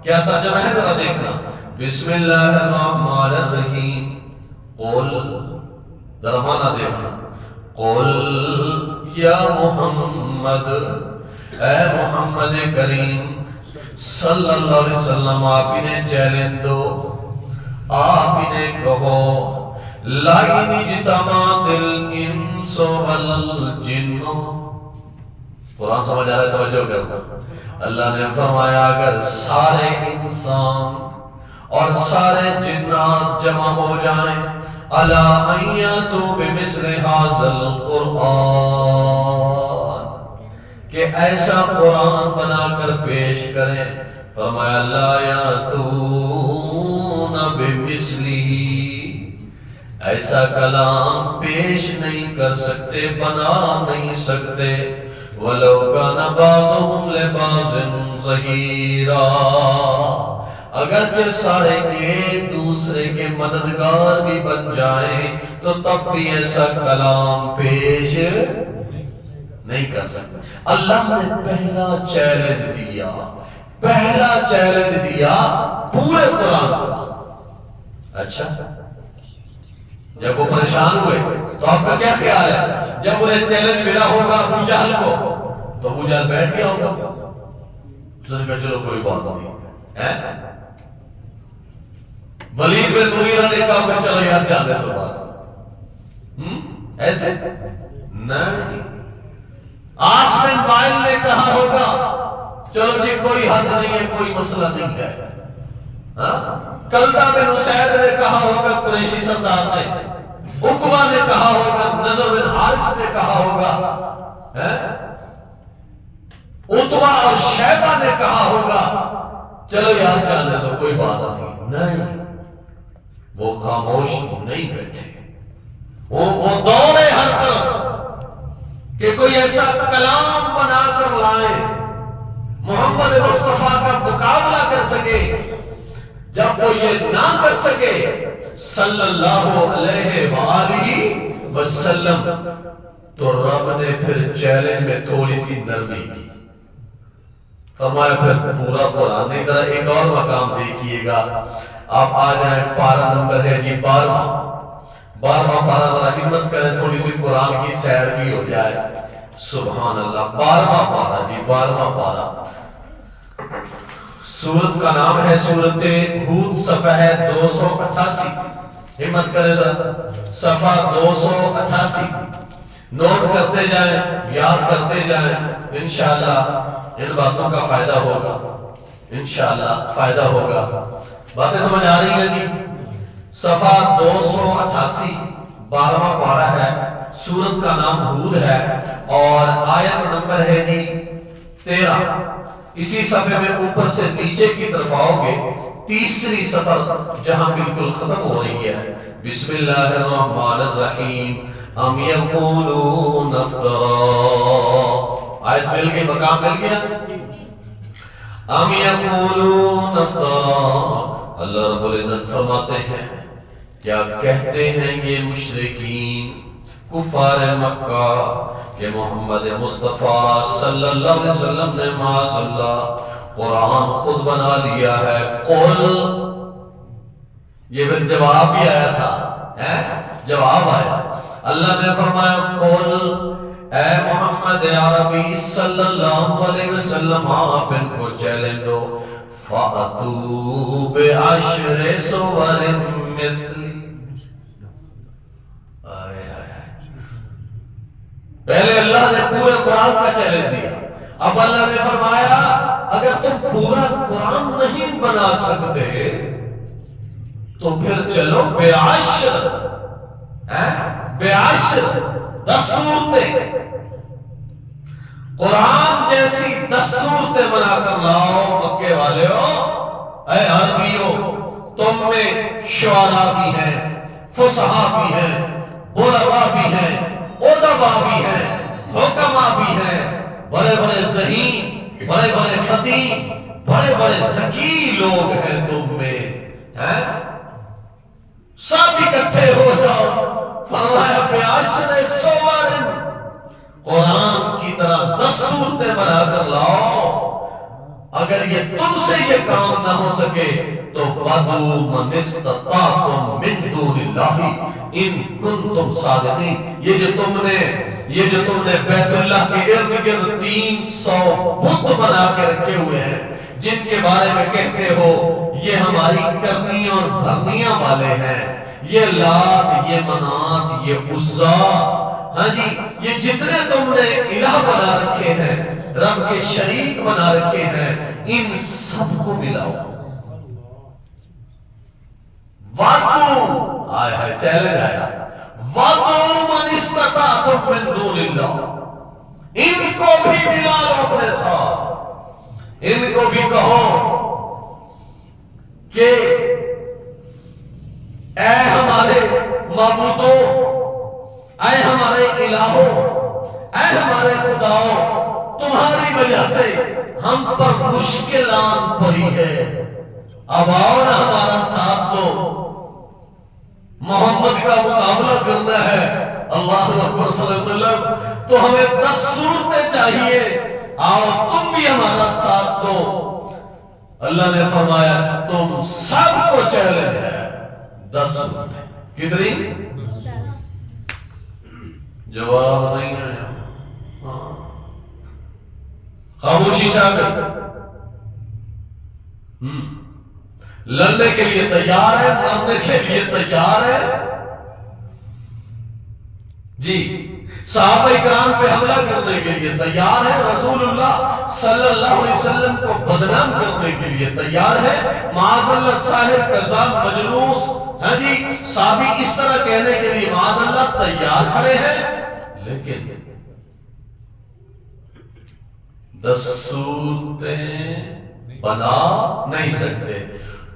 کیا ترجمہ ہے ذرا دیکھنا، بسم اللہ الرحمن الرحیم، قل، ذرا معنی دیکھنا، قل یا محمد، اے محمد کریم صلی اللہ علیہ وسلم، آپ انہیں چیلنج دو، آپ انہیں کہو، لَئِنِ اجْتَمَعَتِ الْإِنسُ وَالْجِنُّ۔ قرآن سمجھ آ رہا ہے، توجہ کرنا۔ اللہ نے فرمایا اگر سارے انسان اور سارے جنات جمع ہو جائیں، عَلَىٰ أَن يَأْتُوا بِمِثْلِ هَٰذَا الْقُرْآنِ، کہ ایسا قرآن بنا کر پیش کریں، فرمایا لَا يَأْتُونَ بِمِثْلِهِ، ایسا کلام پیش نہیں کر سکتے، بنا نہیں سکتے، وَلَوْ كَانَ بَعْضُهُمْ لِبَعْضٍ ظَهِيرًا، اگرچہ سارے ایک دوسرے کے مددگار بھی بن جائیں تو تب بھی ایسا کلام پیش نہیں کر سکتے۔ اللہ نے پہلا چیلنج دیا، پہلا چیلنج دیا پورے قرآن کا۔ اچھا، جب وہ پریشان ہوئے تو آپ کا کیا خیال ہے؟ جب انہیں چیلنج ملا ہوگا ابو جہل کو تو ابو جہل بیٹھ گیا ہوگا، اس نے کہا چلو کوئی بات نہیں. ولید بن مغیرہ نے کہا کہ چلو یار جانے تو بات ایسے نہیں. عاص بن وائل نے کہا ہوگا چلو جی کوئی حد نہیں ہے، کوئی مسئلہ نہیں ہے. کلدہ بن اسید نے کہا ہوگا قریشی سردار نے، عقبہ نے کہا ہوگا، نضر بن حارث نے کہا ہوگا، عتبہ اور شیبہ نے کہا ہوگا چلو یار جانے تو کوئی بات نہیں. وہ خاموش نہیں بیٹھے، وہ دوڑے ہر طرف کہ کوئی ایسا کلام بنا کر لائے محمد مصطفیٰ کا مقابلہ کر سکے. جب وہ یہ نہ کر سکے صلی اللہ علیہ وآلہ وسلم تو رب نے پھر چیلنج میں تھوڑی سی نرمی کی. فرمایا پھر پورا قرآن نہیں، ذرا ایک اور مقام دیکھیے گا. آپ آ جائیں، پارہ نمبر ہے جی 12واں پارہ. ذرا ہمت کریں تھوڑی سی قرآن کی سیر بھی ہو جائے. سبحان اللہ. 12واں پارہ جی، 12واں پارہ. سورت کا نام ہے سورت ہود، صفحہ ہے 288. ہمت کرے ذرا، صفحہ 288. نوٹ کرتے جائیں، یاد کرتے جائیں، انشاءاللہ ان باتوں کا فائدہ ہوگا. انشاءاللہ فائدہ ہوگا. باتیں سمجھ آ رہی ہیں جی؟ صفحہ 288 12واں پارہ ہے. سورت کا نام ہود ہے اور آیت نمبر ہے جی 13. اسی صفحے میں اوپر سے نیچے کی طرف آؤ گے، تیسری سطر جہاں بالکل ختم ہو رہی ہے. بسم اللہ الرحمن الرحیم ام یقولون افترا. آیت مل گئی، مقام مل گیا. ام یقولون افترا. اللہ رب العزت فرماتے ہیں کیا کہتے ہیں یہ مشرکین کفار مکہ کہ محمد مصطفیٰ صلی اللہ علیہ وسلم نے معاذ اللہ قرآن خود بنا لیا ہے. قل، یہ بھی جواب بھی آیا سا، جواب آیا. اللہ نے فرمایا قل، اے محمد عربی صلی اللہ علیہ وسلم آپ ان کو چیلنج دو، فَأْتُوا بِعَشْرِ سُوَرٍ مِثْلِ. پہلے اللہ نے پورے قرآن کا چیلنج دیا، اب اللہ نے فرمایا اگر تم پورا قرآن نہیں بنا سکتے تو پھر چلو بعشر 10 صورتیں، قرآن جیسی 10 صورتیں بنا کر لاؤ. مکے والے ہو، اے عربیوں، تم میں شعراء بھی ہیں، فصحاء بھی ہیں، بلغاء بھی ہیں، ادباء بھی ہیں، حکماء بھی ہیں، بڑے بڑے ذہین، بڑے بڑے فقیہ، بڑے بڑے ذکی لوگ ہیں تم میں. سب اکٹھے ہو جاؤ. فرمایا بعشر سور، قرآن کی طرح 10 صورتیں بنا کر لاؤ. اگر یہ تم سے یہ کام نہ ہو سکے تو وَدُوا مَنِ اسْتَطَعْتُم مِّن دُونِ اللَّهِ إِن كُنتُمْ صَادِقِينَ. یہ جو تم نے بیت اللہ کے ارد گرد 300 بت بنا کے رکھے ہوئے ہیں، جن کے بارے میں کہتے ہو یہ ہماری کرنیاں اور بھرنیاں والے ہیں، یہ لات، یہ منات، یہ عزا، ہاں جی، یہ جتنے تم نے الہ بنا رکھے ہیں، رب کے شریک بنا رکھے ہیں، ان سب کو ملاؤ. وَاتُوا، آئے چیلنج آیا، وَاتُوا مَنِ اسْتَطَعْتُم مِّن دُونِ اللَّهِ. ان کو بھی ملا لو اپنے ساتھ. ان کو بھی کہو کہ اے ہمارے معبودوں، اے ہمارے الہوں، اے ہمارے خداؤں، تمہاری وجہ سے ہم پر مشکلات پڑی ہے، اب آؤ نا ہمارا ساتھ دو، محمد کا مقابلہ کرنا ہے. اللہ اکبر صلی اللہ علیہ وسلم، تو ہمیں 10 صورتیں چاہیے، آؤ تم بھی ہمارا ساتھ دو. اللہ نے فرمایا تم سب کو چیلنج ہے، 10 صورتیں. کتنی؟ جواب نہیں آیا. خاموشی چھا گئی. لڑنے کے لیے تیار ہے، مرنے کے لیے تیار ہے. جی صحابہ کرام پہ حملہ کرنے کے لیے تیار ہے، رسول اللہ صلی اللہ علیہ وسلم کو بدنام کرنے کے لیے تیار ہے. معاذ اللہ ساحر، کذاب، مجنون، ہاں جی صحابی اس طرح کہنے کے لیے معاذ اللہ تیار کھڑے ہیں، لیکن 10 صورتیں بنا نہیں سکتے.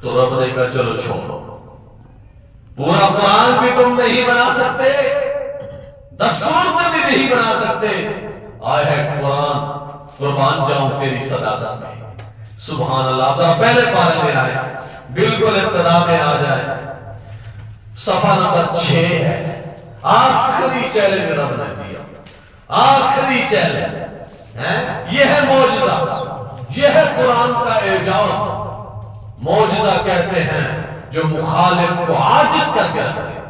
تو رب نے کہا چلو چھوڑو، پورا قرآن بھی تم نہیں بنا سکتے، 10 صورتیں بھی نہیں بنا سکتے. آئے ہے قرآن، قربان جاؤں تیری صداقت میں. سبحان اللہ. ذرا پہلے پارے میں آئے، بالکل ابتدا میں آ جائے. صفحہ نمبر 6 ہے. آخری چیلنج رب نے دیا، آخری چیلنج. یہ ہے معجزہ، یہ ہے قرآن کا اعجاز. معجزہ کہتے ہیں جو مخالف کو عاجز کر کے رکھ دے.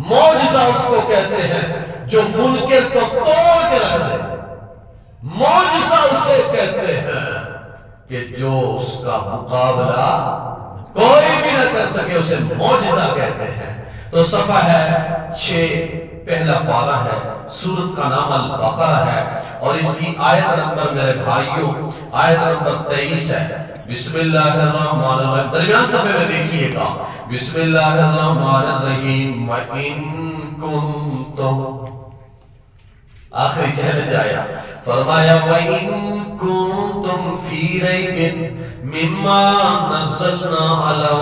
معجزہ اس کو کہتے ہیں جو منکر کو توڑ کے رکھ دے. معجزہ اسے کہتے ہیں کہ جو اس کا مقابلہ کوئی بھی نہ کر سکے، اسے معجزہ کہتے ہیں. تو صفحہ ہے 6، پہلا پارہ ہے، سورت کا نام البقرہ ہے، اور اس کی آیت نمبر میرے بھائیوں آیت نمبر 23 ہے. بسم اللہ الرحمن الرحیم. درمیان صفحے میں دیکھیے گا، بسم اللہ الرحمن الرحیم. وَإِن كُنتُمْ، آخری چیلنج آیا، فرمایا وَإِن كُنتُمْ فِي رَيْبٍ مِّمَّا نَزَّلْنَا عَلَىٰ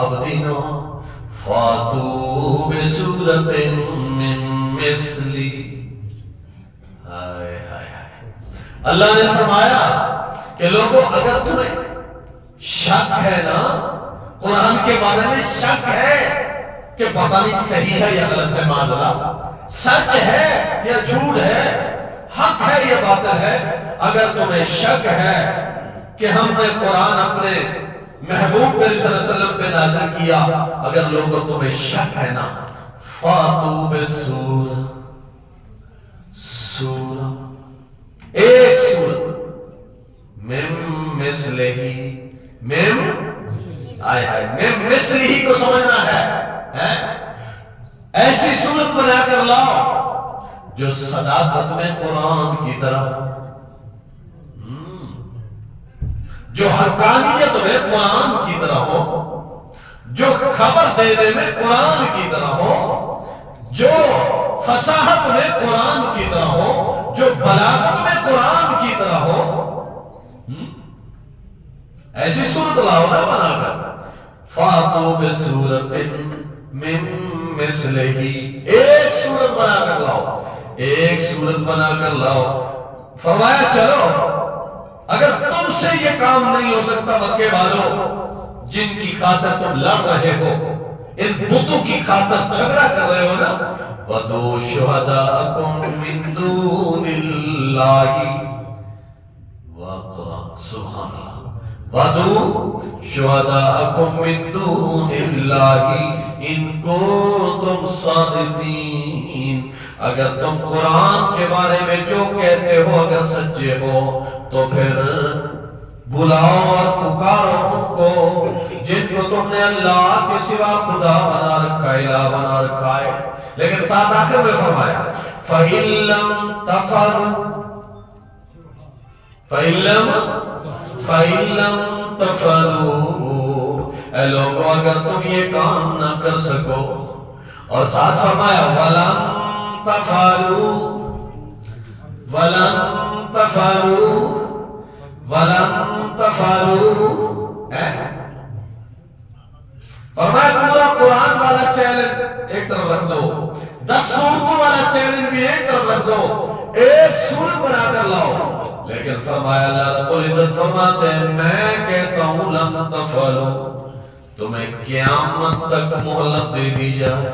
عَبْدِنَا فَأْتُوا بِسُورَةٍ مِّن مِّثْلِهِ. اللہ نے فرمایا کہ لوگوں اگر تمہیں شک ہے نا، قرآن کے بارے میں شک ہے کہ پتہ نہیں صحیح ہے یا غلط ہے، معذرا سچ ہے یا جھوٹ ہے، حق ہے یا باطل ہے، اگر تمہیں شک ہے کہ ہم نے قرآن اپنے محبوب کریم صلی اللہ علیہ وسلم پہ نازل کیا، اگر لوگوں تمہیں شک ہے نا، فاتو بسورہ، سورہ ایک سورت، مم مثلہی، مم آئے آئے مم مثلہی کو سمجھنا ہے، ایسی سورت بنا کر لاؤ جو صداقت میں قرآن کی طرح، جو حقانیت میں قرآن کی طرح ہو، جو خبر دینے میں قرآن کی طرح ہو، جو فصاحت میں قرآن کی طرح ہو، جو بلاغت میں قرآن کی طرح ہو. ایسی صورت لاؤ نا بنا کر. فاتو بسورۃ من مثلہ، ایک صورت بنا کر لاؤ، ایک صورت بنا کر لاؤ. فرمایا چلو اگر تم سے یہ کام نہیں ہو سکتا، مکے والوں جن کی خاطر تم لڑ رہے ہو، ان بتوں کی خاطر جھگڑا کر رہے ہو نا، وَدُو شُهَدَاءَكُم مِّن دُونِ اللَّهِ وَقْرَأْ. سبحان اللہ. وَدُو شُهَدَاءَكُم مِّن دُونِ اللَّهِ إِن كُنتُمْ صَادِقِينَ. اگر تم قرآن کے بارے میں جو کہتے ہو اگر سچے ہو تو پھر بلاؤ اور پکارو ان کو جن کو تم نے اللہ کے سوا خدا بنا رکھا ہے، الہ بنا رکھا ہے. لیکن ساتھ آخر میں فرمایا فَإِن لَّمْ تَفْعَلُوا، اے لوگو اگر تم یہ کام نہ کر سکو، اور ساتھ فرمایا وَلَن تَفْعَلُوا، وَلَن تَفْعَلُوا، وَلَن تَفْعَلُوا. فرمایا پورا قرآن والا چیلنج ایک طرف رکھ دو، 10 سورتوں والا چیلنج بھی ایک طرف رکھ دو، ایک سورت بنا کر لاؤ. لیکن فرمایا اللہ رب العزت فرماتے ہیں میں کہتا ہوں لن تفعلوا، تمہیں قیامت تک مہلت دے دی جائے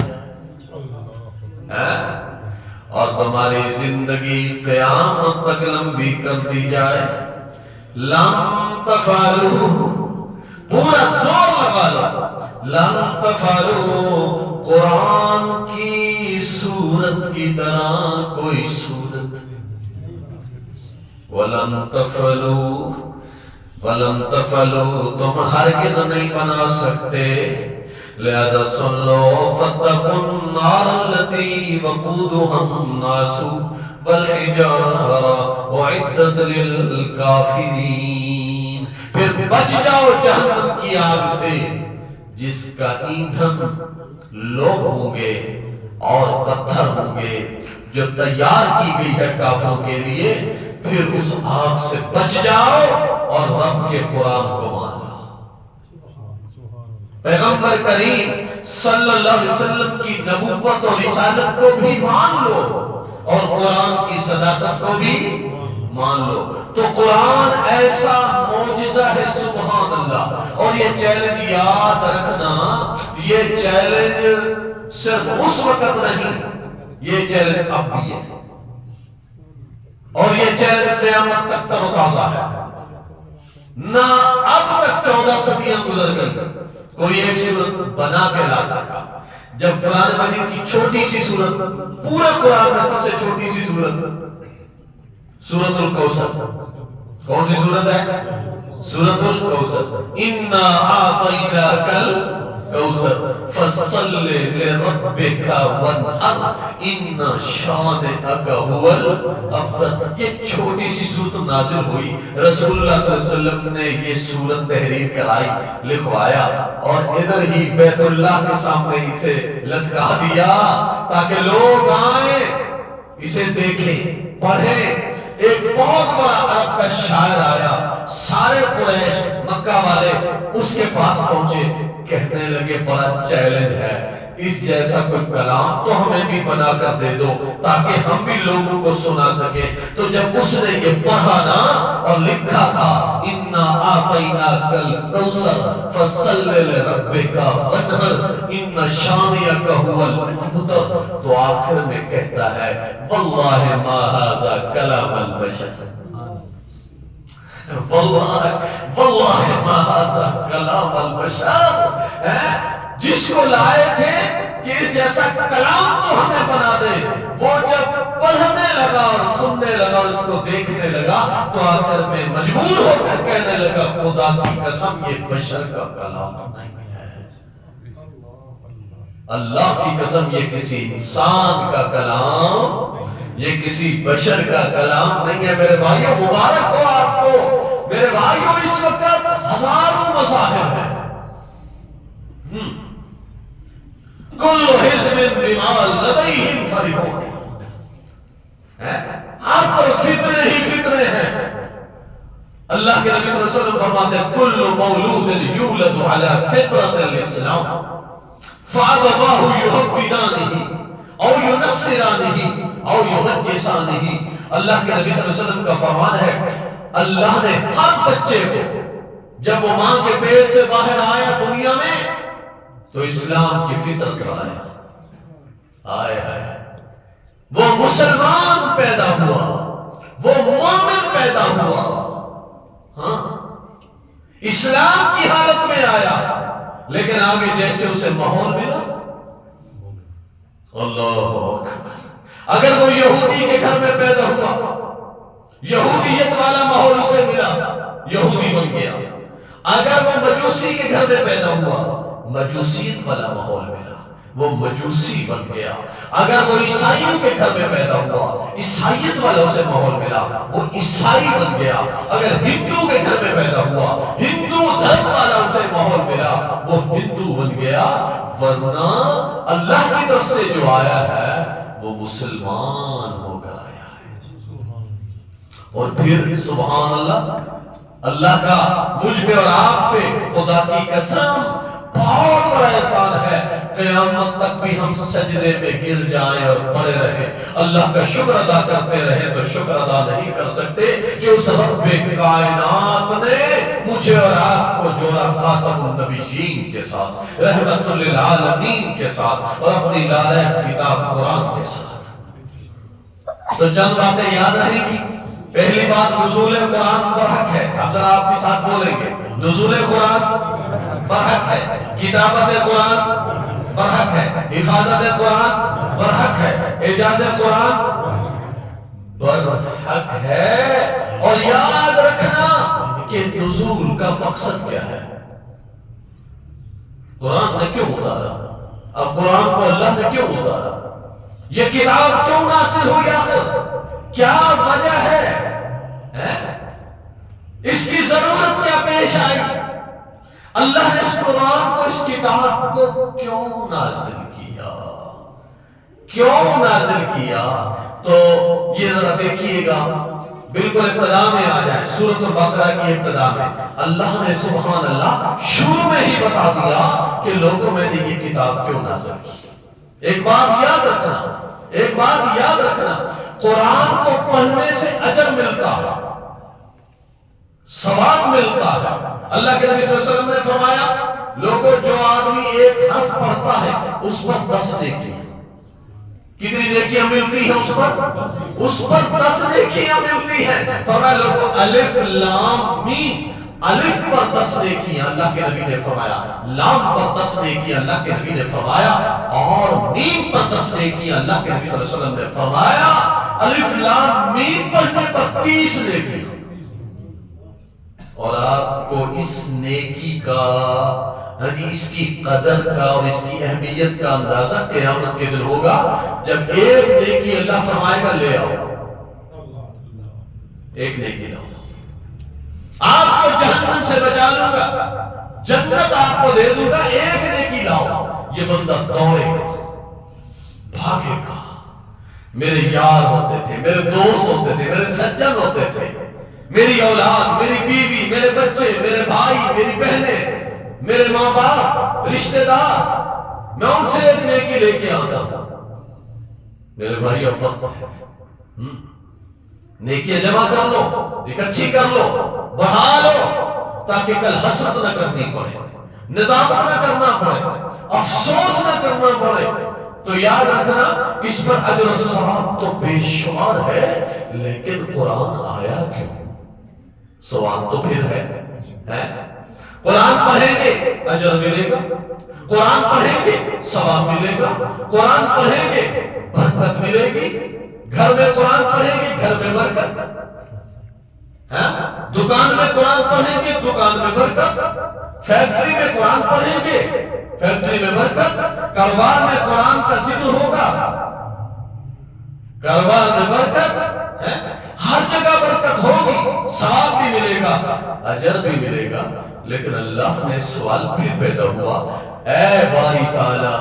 اور تمہاری زندگی قیامت تک لمبی کر دی جائے. لن تفعلوا، پورا زور لگا لن تفعلوا، قرآن کی سورت کی طرح کوئی سورت ولن تفعلوا، ولن تفعلوا، تم ہرگز نہیں بنا سکتے، لہذا سن لو، فاتقوا النار التي وقودها الناس والحجارة اعدت للكافرین، پھر بچ جاؤ جہنم کی آگ سے جس کا ایندھن لوگ ہوں گے اور پتھر ہوں گے، جو تیار کی گئی ہے کافروں کے لیے، پھر اس آگ سے بچ جاؤ اور رب کے قرآن کو مان لو۔ پیغمبر کریم صلی اللہ علیہ وسلم کی نبوت اور رسالت کو بھی مان لو اور قرآن کی صداقت کو بھی مان لو۔ تو قرآن ایسا معجزہ ہے، سبحان اللہ۔ اور یہ چیلنج یاد رکھنا، یہ چیلنج صرف اس وقت نہیں، یہ چیلنج اب بھی ہے، اور یہ چیلنج قیامت تک تر و تازہ ہے۔ نہ اب تک 14 صدیاں گزر گئی کوئی ایک صورت بنا کے لا سکا۔ جب قرآن مجید کی چھوٹی سی صورت، پورے قرآن میں سب سے چھوٹی سی صورت سورۃ الکوثر، کون سی صورت ہے؟ سورۃ الکوثر، انا اعطیناک الکوثر فصل لربک وانحر ان شانئک هو الابتر۔ یہ چھوٹی سی صورت نازل ہوئی، رسول اللہ صلی اللہ علیہ وسلم نے یہ صورت تحریر کرائی، لکھوایا، اور ادھر ہی بیت اللہ کے سامنے اسے لٹکا دیا تاکہ لوگ آئیں، اسے دیکھیں، پڑھیں۔ ایک بہت بڑا عرب کا شاعر آیا، سارے قریش مکہ والے اس کے پاس پہنچے، کہنے لگے بڑا چیلنج ہے، اس جیسا کوئی کلام تو ہمیں بھی بنا کر دے دو تاکہ ہم بھی لوگوں کو سنا سکیں۔ تو جب اس نے یہ پڑھا نا اور لکھا تھا انا اعطیناک الکوثر فصل لربک وانحر ان شانئک هو الابتر، تو آخر میں کہتا ہے واللہ ما ھذا کلام البشر، واللہ ما ھذا کلام البشر، جس کو لائے تھے کہ اس جیسا کلام تو ہمیں بنا دے، وہ جب پڑھنے لگا اور سننے لگا اور اس کو دیکھنے لگا تو آخر میں مجبور ہو کر کہنے لگا خدا کی قسم یہ بشر کا کلام نہیں ہے، اللہ کی قسم یہ کسی انسان کا کلام، یہ کسی بشر کا کلام نہیں ہے۔ میرے بھائیوں مبارک ہو آپ کو، میرے بھائیوں اس وقت ہزاروں مصاحف ہیں، کل حزب بما لدیہم فرحون، ہر طرف فتنے ہی فتنے ہیں۔ اللہ کے نبی صلی اللہ علیہ وسلم فرماتے ہیں کل مولود یولد علی فطرۃ الاسلام فابواه یحودانہ او ینصرانہ او یمجسانہ۔ اللہ کے نبی صلی اللہ علیہ وسلم کا فرمان ہے اللہ نے ہر بچے کو جب وہ ماں کے پیٹ سے باہر آیا دنیا میں تو اسلام کی فطرت آیا، وہ مسلمان پیدا ہوا، وہ مومن پیدا ہوا، ہاں اسلام کی حالت میں آیا، لیکن آگے جیسے اسے ماحول ملا، اللہ اکبر، اگر وہ یہودی کے گھر میں پیدا ہوا، یہودیت والا ماحول اسے ملا، یہودی بن گیا۔ اگر وہ مجوسی کے گھر میں پیدا ہوا، مجوسیت والا ماحول ملا، وہ مجوسی بن گیا۔ اگر وہ عیسائیوں کے گھر میں پیدا ہوا، عیسائیت والا اسے ماحول ملا، وہ عیسائی بن گیا۔ اگر ہندو کے گھر میں پیدا ہوا، ہندو دھرم والا اسے ماحول ملا، وہ ہندو بن گیا۔ ورنہ اللہ کی طرف سے جو آیا ہے وہ مسلمان ہو کر آیا ہے۔ اور پھر سبحان اللہ، اللہ کا مجھ پہ اور آپ پہ خدا کی قسم بہت بڑا احسان ہے، قیامت تک بھی ہم سجدے میں گر جائیں اور پڑے رہیں، اللہ کا شکر ادا کرتے رہیں تو شکر ادا نہیں کر سکتے کہ اس رب کائنات نے مجھے اور آپ کو جوڑا خاتم النبیین کے ساتھ، رحمت للعالمین کے ساتھ، اور اپنی لارہ کتاب قرآن کے ساتھ۔ تو چند باتیں یاد رہیں گی۔ پہلی بات نزول قرآن پر حق ہے، اب ذرا آپ کے ساتھ بولیں گے نزول قرآن برحق ہے، کتابت قرآن برحق ہے، حفاظت قرآن برحق ہے، اعجاز قرآن برحق ہے۔ اور یاد رکھنا کہ نزول کا مقصد کیا ہے، قرآن نے کیوں اتارا، اب قرآن کو اللہ نے کیوں اتارا، یہ کتاب کیوں نازل ہوئی، آخر کیا وجہ ہے، اس کی ضرورت کیا پیش آئی، اللہ نے اس قرآن کو، اس کتاب کو کیوں نازل کیا، کیوں نازل کیا؟ تو یہ ذرا دیکھیے گا، بالکل ابتدا میں آ جائے، سورۃ البقرہ کی ابتدا میں اللہ نے سبحان اللہ شروع میں ہی بتا دیا کہ لوگوں میں نے یہ کتاب کیوں نازل کی۔ ایک بات یاد رکھنا، ایک بات یاد رکھنا، قرآن کو پڑھنے سے اجر ملتا ہے، ثواب ملتا ہے۔ اللہ کے نبی صلی اللہ علیہ وسلم نے فرمایا لوگوں جو آدمی ایک حرف پڑھتا ہے اس پر 10 نیکیاں، کتنی نیکیاں ملتی ہیں اس پر 10 نیکیاں ملتی ہیں۔ فرمایا لوگوں الف لام میم، الف پر 10 نیکیاں اللہ کے نبی نے فرمایا، لام پر 10 نیکیاں اللہ کے نبی نے فرمایا، اور میم پر 10 نیکیاں اللہ کے نبی صلی اللہ علیہ وسلم نے فرمایا۔ الف لام میم پڑھنے پر 30 نیکیاں، اور آپ کو اس نیکی کا، اس کی قدر کا اور اس کی اہمیت کا اندازہ قیامت کے دن ہوگا جب ایک نیکی اللہ فرمائے گا لے آؤ، ایک نیکی لاؤ، آپ کو جہنم سے بچا لوں گا، جنت آپ کو دے دوں گا، ایک نیکی لاؤ۔ یہ بندہ دوڑے گا، بھاگے گا، میرے یار ہوتے تھے، میرے دوست ہوتے تھے، میرے سجن ہوتے تھے، میری اولاد، میری بیوی، میرے بچے، میرے بھائی، میری بہنیں، میرے ماں باپ، رشتہ دار، میں ان سے ایک نیکی لے کے آتا ہوں۔ میرے بھائی اب وقت ہے، نیکیاں جمع کر لو، اکٹھی کر لو، بڑھا لو، تاکہ کل حسرت نہ کرنی پڑے، ندامت نہ کرنا پڑے، افسوس نہ کرنا پڑے۔ تو یاد رکھنا اس پر اجر و ثواب تو بے شمار ہے، لیکن قرآن آیا کیوں؟ سوال تو پھر ہے، قرآن پڑھیں گے اجر ملے گا، قرآن پڑھیں گے ثواب ملے گا، قرآن پڑھیں گے برکت ملے گی، گھر میں قرآن پڑھیں گے گھر میں برکت، دکان میں قرآن پڑھیں گے دکان میں برکت، فیکٹری میں قرآن پڑھیں گے فیکٹری میں برکت، کاروبار میں قرآن کا ذکر ہوگا کاروبار میں برکت، ہر جگہ برکت ہوگی، ثواب بھی ملے گا، اجر بھی ملے گا۔ لیکن اللہ نے سوال پھر پیدا ہوا، اے باری تعالی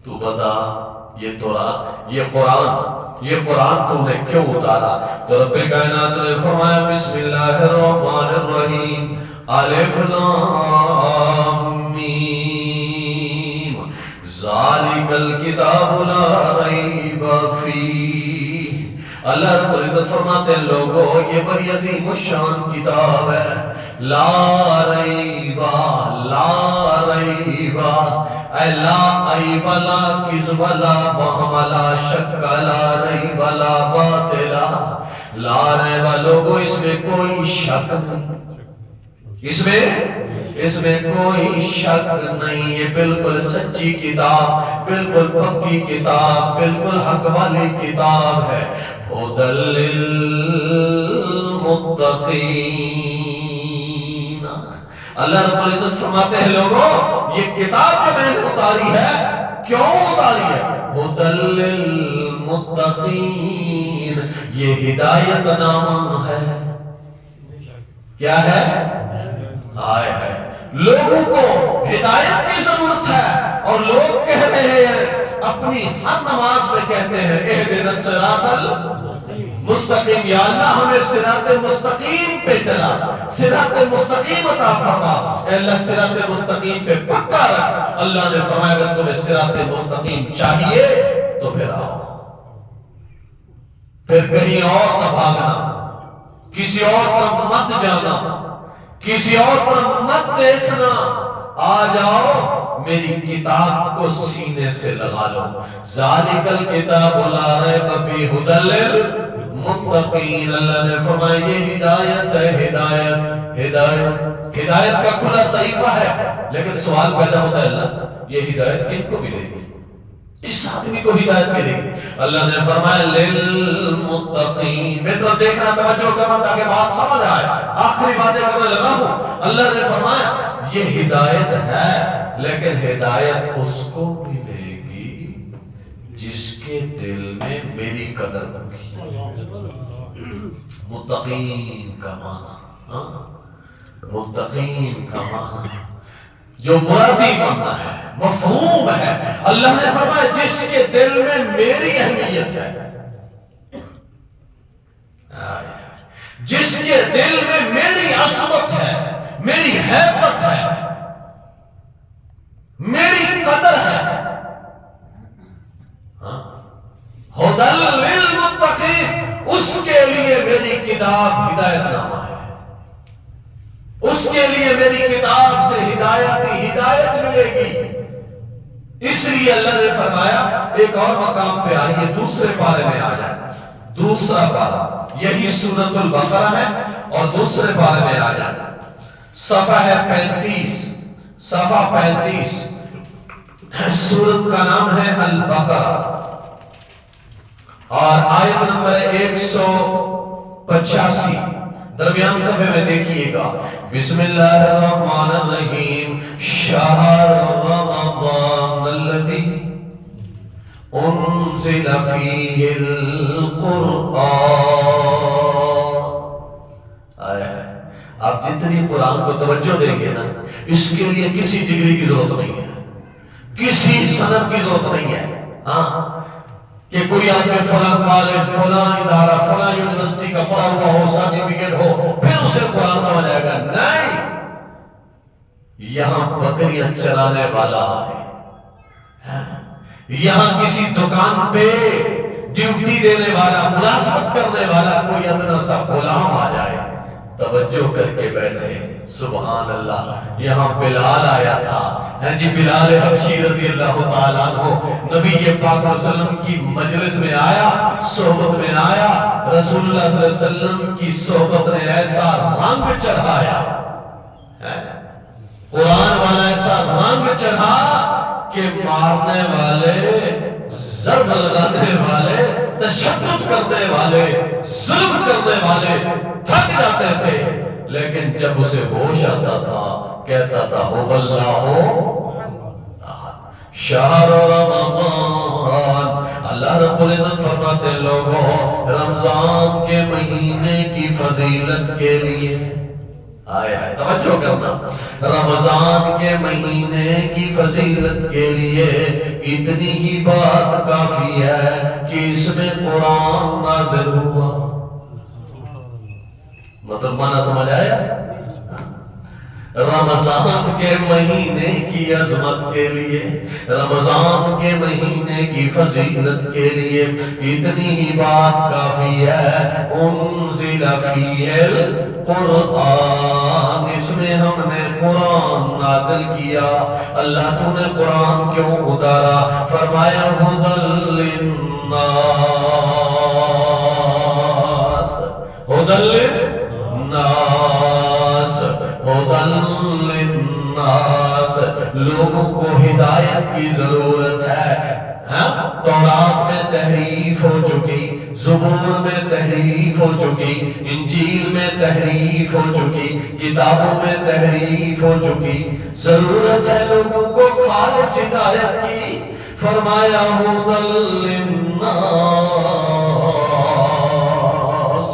تو بتا یہ قرآن تو نے کیوں اتارا؟ تو رب کائنات نے فرمایا بسم اللہ الرحمن الرحیم الف لام میم ذالک الکتاب لا ریب فیہ۔ اللہ رب العزت فرماتے ہیں لوگوں یہ بڑی عظیم الشان کتاب ہے، لا ریبا اے لا عیب لا کذب لا وہم لا شک لا ریب لا باطل لا ریب، لوگوں اس میں کوئی شک نہیں، اس میں کوئی شک نہیں، یہ بالکل سچی کتاب، بالکل پکی کتاب، بالکل حق والی کتاب ہے۔ ھدی للمتقین، اللہ رب العزت فرماتے ہیں لوگوں یہ کتاب جو میں نے اتاری ہے کیوں اتاری ہے؟ ھدی للمتقین، یہ ہدایت نامہ ہے، کیا ہے؟ آئے ہے، لوگوں کو ہدایت کی ضرورت ہے، اور لوگ کہہ رہے ہیں اپنی ہر نماز میں کہتے ہیں اہدنا الصراط المستقیم، یا اللہ ہمیں صراط مستقیم پہ چلا، صراط مستقیم عطا فرما، اے اللہ صراط مستقیم پہ پکا رکھ۔ اللہ نے فرمایا اگر تمہیں صراط مستقیم چاہیے تو پھر آؤ، پھر کہیں اور نہ بھاگنا، کسی اور طرف مت جانا، کسی اور طرف مت دیکھنا، آ جاؤ میری کتاب کو سینے سے لگا لو۔ ذالک الکتاب لا ریب فیہ ھدی للمتقین، للمتقین. اللہ نے فرمایا یہ ہدایت ہے، ہدایت ہدایت ہدایت کا کھلا صحیفہ ہے. لیکن سوال پیدا ہوتا ہے اللہ یہ ہدایت کن کو ملے گی؟ اس آدمی کو ہدایت ملے گی. اللہ نے فرمایا للمتقین. میں تو دیکھنا توجہ کرنا تاکہ بات سمجھ آئے. آخری باتیں کرنے لگا ہوں. اللہ نے فرمایا یہ ہدایت ہے لیکن ہدایت اس کو ملے گی جس کے دل میں میری قدر ہوگی. متقین کا معنی متقین کا معنی جو مرادی معنی ہے، مفہوم ہے. اللہ نے فرمایا جس کے دل میں میری اہمیت ہے، جس کے دل میں میری عظمت ہے، میری ہیبت ہے، میری قدر ہے. ہدی للمتقین. اس کے لیے میری کتاب ہدایت نامہ ہے. اس کے لیے میری کتاب سے ہدایت ملے گی. اس لیے اللہ نے فرمایا ایک اور مقام پہ آئیے دوسرے پارے میں آ جائیں. دوسرا پارہ یہی سورۃ البقرہ ہے اور دوسرے پارے میں آ جائیں. صفحہ ہے 35. صفحہ 35. سورت کا نام ہے البقرہ اور آیت نمبر 185. درمیان صفحے میں دیکھیے گا. بسم اللہ الرحمن الرحیم. شہر رمضان الذی انزل فیہ القرآن. آپ جتنی قرآن کو توجہ دیں گے نا اس کے لیے کسی ڈگری کی ضرورت نہیں ہے، کسی سند کی ضرورت نہیں ہے. ہاں کہ کوئی آدمی فلاں کالج، فلاں ادارہ، فلاں یونیورسٹی کا پڑھا ہوا ہو، سرٹیفکیٹ ہو پھر اسے قرآن سمجھ آئے گا. نہیں، یہاں بکریاں چلانے والا ہے، یہاں کسی دکان پہ ڈیوٹی دینے والا، ملازمت کرنے والا کوئی ادنا سا غلام آ جائے توجہ کر کے بیٹھے. سبحان اللہ. یہاں بلال آیا تھا. جی بلال حبشی رضی اللہ تعالیٰ عنہ نبی پاک صلی اللہ علیہ وسلم کی مجلس میں آیا، صحبت میں آیا. رسول اللہ صلی اللہ علیہ وسلم کی صحبت نے ایسا رنگ چڑھایا، قرآن والا ایسا رنگ چڑھا کہ مارنے والے، ضرب لگانے والے، تشدد کرنے والے، ظلم کرنے والے تھک جاتے تھے. لیکن جب اسے ہوش آتا تھا کہتا تھا هو اللہ شہر رمضان. اللہ رب العزت فرماتے لوگوں رمضان کے مہینے کی فضیلت کے لیے آئے توجہ کرنا، رمضان کے مہینے کی فضیلت کے لیے اتنی ہی بات کافی ہے کہ اس میں قرآن نازل ہوا. مطلب معنی سمجھ آیا؟ رمضان کے مہینے کی عظمت کے لیے، رمضان کے مہینے کی فضیلت کے لیے اتنی ہی بات کافی ہے. انزل فیہ القرآن. اس میں ہم نے قرآن نازل کیا. اللہ تو نے قرآن کیوں اتارا؟ فرمایا ھدی للناس. ھدی للناس، ھدی للناس. لوگوں کو ہدایت کی ضرورت ہے. تورات میں تحریف ہو چکی، زبور میں تحریف ہو چکی، انجیل میں تحریف ہو چکی، کتابوں میں تحریف ہو چکی. ضرورت ہے لوگوں کو خالص ہدایت کی. فرمایا ھدی للناس.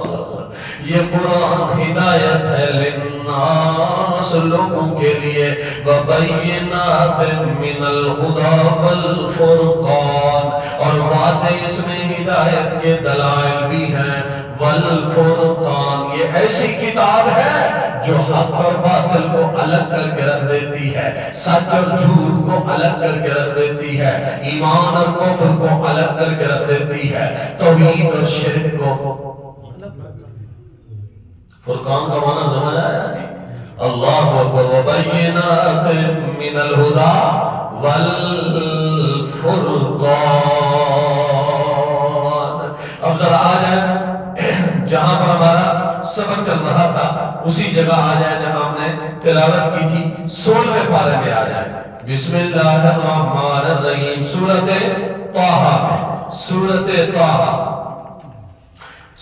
یہ قرآن ہدایت ہے للناس لوگوں کے لیے. وبینات من الہدی والفرقان. اور واضح اس میں ہدایت کے دلائل بھی ہیں. والفرقان یہ ایسی کتاب ہے جو حق اور باطل کو الگ کر کے رکھ دیتی ہے، سچ اور جھوٹ کو الگ کر کے رکھ دیتی ہے، ایمان اور کفر کو الگ کر کے رکھ دیتی ہے، توحید اور شرک کو. فرقان کا معنی سمجھ آیا نہیں؟ اللہ اکبر. وبینات من الہدی والفرقان. اب ذرا آ جائیں چل رہا تھا اسی جگہ آ جائے جہاں ہم نے تلاوت کی تھی، 16ویں پارے میں آ جائے. بسم اللہ الرحمن الرحیم، سورۃ طٰہٰ، سورۃ طٰہٰ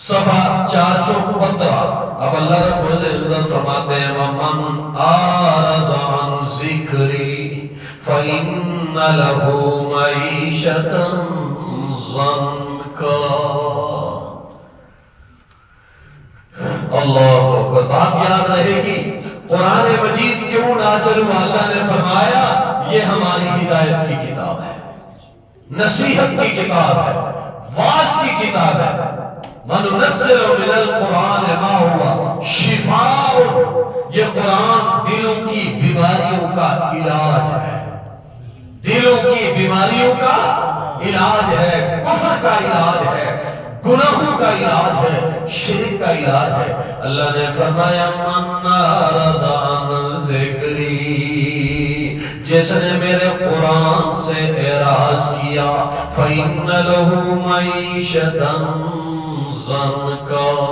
صفحہ 415. اب اللہ رب العزت فرماتے ہیں وَمَنْ أَعْرَضَ عَنْ ذِكْرِي فَإِنَّ لَهُ مَعِيشَةً ضَنْكًا. اللہ اکبر. بات یاد رہے گی قرآن مجید کیوں نازل ہوا. اللہ نے فرمایا یہ ہماری ہدایت کی کتاب ہے، نصیحت کی کتاب ہے، واعظ کی کتاب ہے. وَنُنَزِّلُ مِنَ الْقُرْآنِ مَا هُوَ شِفَاءٌ، یہ قرآن دلوں کی بیماریوں کا علاج ہے، دلوں کی بیماریوں کا علاج ہے، کفر کا علاج ہے، گناہوں کا علاج ہے، شرک کا علاج ہے. اللہ نے فرمایا مَنْ أَعْرَضَ عَنْ ذِكْرِي، جس نے میرے قرآن سے اعراض کیا فَإِنَّ لَهُ مَعِيشَةً ضَنْكًا.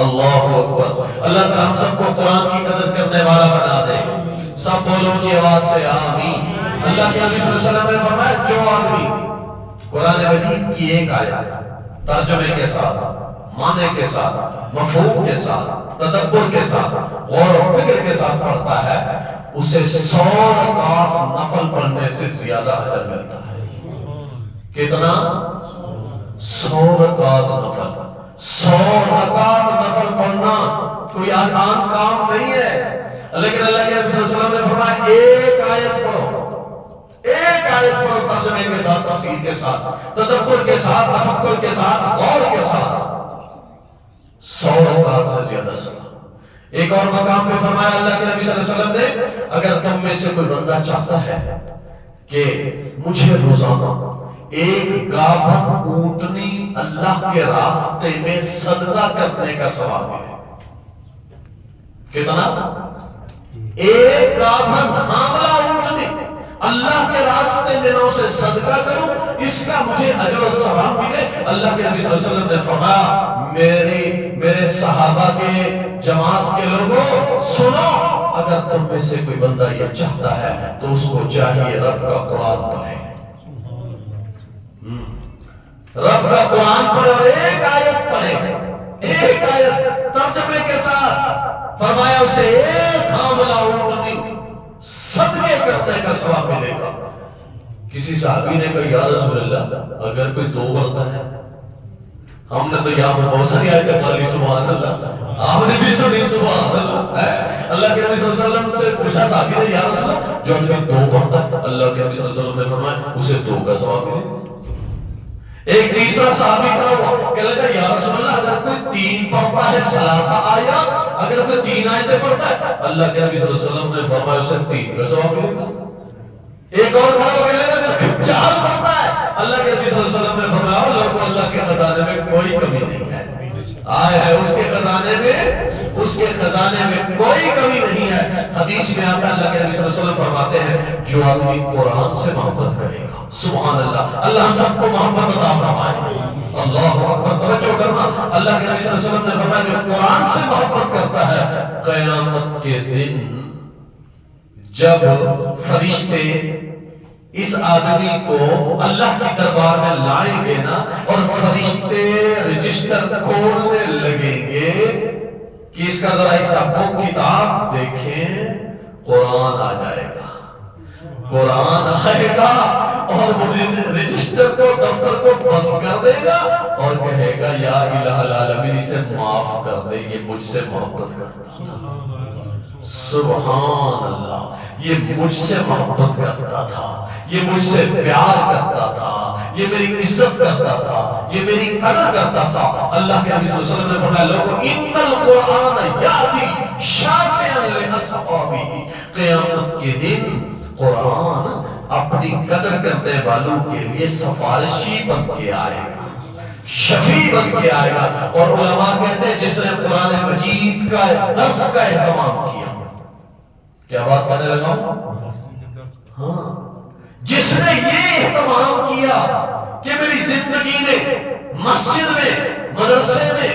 اللہ اکبر. اللہ تعالیٰ ہم سب کو قرآن کی قدر کرنے والا بنا دے. سب بولو اونچی آواز سے آمین. اللہ کے نبی صلی اللہ علیہ وسلم نے فرمایا جو آدمی قرآن مجید کی ایک آیت ترجمے کے ساتھ، معنی کے ساتھ، مفہوم کے ساتھ، تدبر کے ساتھ، غور و فکر کے ساتھ پڑھتا ہے اسے 100 رکعت نفل پڑھنے سے زیادہ اجر ملتا ہے. کتنا؟ 100 رکعت نفل. 100 رکعت نفل پڑھنا کوئی آسان کام نہیں ہے. لیکن اللہ کے نبی صلی اللہ علیہ وسلم نے فرمایا ایک آیت پڑھو، ایک آیت پڑھو ترجمے کے ساتھ، تفسیر کے ساتھ، تدبر کے ساتھ، تفکر کے ساتھ، غور کے ساتھ، 100 رکعت سے زیادہ ثواب. ایک اور مقام پہ فرمایا اللہ کے نبی صلی اللہ علیہ وسلم نے اگر تم میں سے کوئی بندہ چاہتا ہے کہ مجھے روزانہ ایک گابھن اونٹنی اللہ کے راستے میں صدقہ کرنے کا ثواب ملے. کتنا؟ ایک گابھن حاملہ اونٹنی اللہ کے راستے میں میں اسے صدقہ کروں، اس کا مجھے اجر و ثواب ملے. اللہ کے نبی صلی اللہ علیہ وسلم نے فرمایا میرے صحابہ کے جماعت کے لوگوں سنو، اگر تم میں سے کوئی بندہ یہ چاہتا ہے تو اس کو چاہیے رب کا قرآن پڑھے، رب کا قرآن پڑھے اور ایک آیت پڑھے، ایک آیت ترجمے کے ساتھ. فرمایا اسے ایک حاملہ اونٹنی صدقے کرنے کا ثواب ملے گا. کسی صحابی نے کہا یا رسول اللہ اگر کوئی 2 بڑھتا ہے، ہم نے تو یہاں پر بہت ساری آیتیں پڑھی سبحان اللہ، آپ نے بھی سنی سبحان اللہ. اللہ کے نبی صلی اللہ علیہ وسلم سے پوچھا صحابی نے یا رسول اللہ جو آدمی 2 پڑھتا ہے، اللہ کے نبی صلی اللہ علیہ وسلم نے فرمایا اسے 2 کا ثواب ملے. ایک تیسرا صحابی کھڑا ہوا کہ لگا یا رسول اللہ اگر کوئی 3 پڑھتا ہے 3 آیات، اگر کوئی 3 آیتیں پڑھتا ہے، اللہ کے نبی صلی اللہ علیہ وسلم نے فرمایا اسے 3 کا ثواب ملے گا. ایک اور کھڑا ہوا کہ لگا اگر 4 پڑھتا ہے، اللہ کے نبی صلی اللہ علیہ وسلم نے فرمایا لوگوں اللہ کے خزانے میں کوئی کمی نہیں ہے، آئے ہے اس کے خزانے میں کوئی کمی نہیں ہے. حدیث میں آتا ہے اللہ کے نبی صلی اللہ علیہ وسلم فرماتے ہیں جو آدمی قرآن سے محبت کرے گا، سبحان اللہ، اللہ ہم سب کو محبت عطا فرمائے. اللہ اکبر. توجہ کرنا، اللہ کے نبی صلی اللہ علیہ وسلم نے فرمایا جو قرآن سے محبت کرتا ہے قیامت کے دن جب فرشتے اس آدمی کو اللہ کی دربار میں لائیں گے نا اور فرشتے رجسٹر کھولنے لگیں گے کہ اس کا ذرا حساب و کتاب دیکھیں، قرآن آ جائے گا، قرآن آئے گا اور وہ رجسٹر کو دفتر کو بند کر دے گا اور کہے گا یا الہ العالمین اسے معاف کر دے، یہ مجھ سے محبت کرتا تھا. سبحان اللہ، یہ مجھ سے محبت کرتا تھا، یہ مجھ سے پیار کرتا تھا، یہ میری عزت کرتا تھا، یہ میری قدر کرتا تھا. اللہ کے نبی صلی اللہ علیہ وسلم نے فرمایا لوگوں ان القرآن یاتی شافعا لاصحابہ، قیامت کے دن قرآن اپنی قدر کرنے والوں کے لیے سفارشی بن کے آئے گا، شفیع بن کے آئے گا. اور علماء کہتے ہیں جس نے قرآن مجید کا درس کا اہتمام کیا، کیا بات کرنے لگا ہوں؟ ہاں، جس نے یہ اہتمام کیا کہ میری زندگی میں مسجد میں، مدرسے میں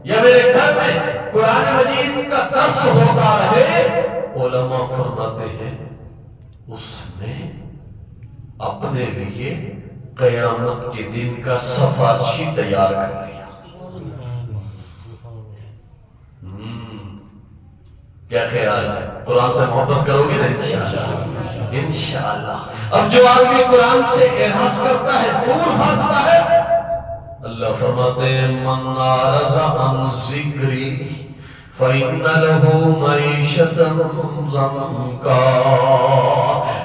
یا میرے گھر میں قرآن مجید کا درس ہوتا رہے، علماء فرماتے ہیں اس نے اپنے لیے قیامت کے دن کا سفارشی تیار کر لیا۔ کیا خیال ہے؟ قرآن سے محبت کرو گے نا انشاءاللہ؟ انشاءاللہ۔ اب جو آدمی قرآن سے اعراض کرتا ہے، دور بھاگتا ہے، اللہ فرماتے ہیں من اعرض عن ذکری فإن له معیشة ضنکا،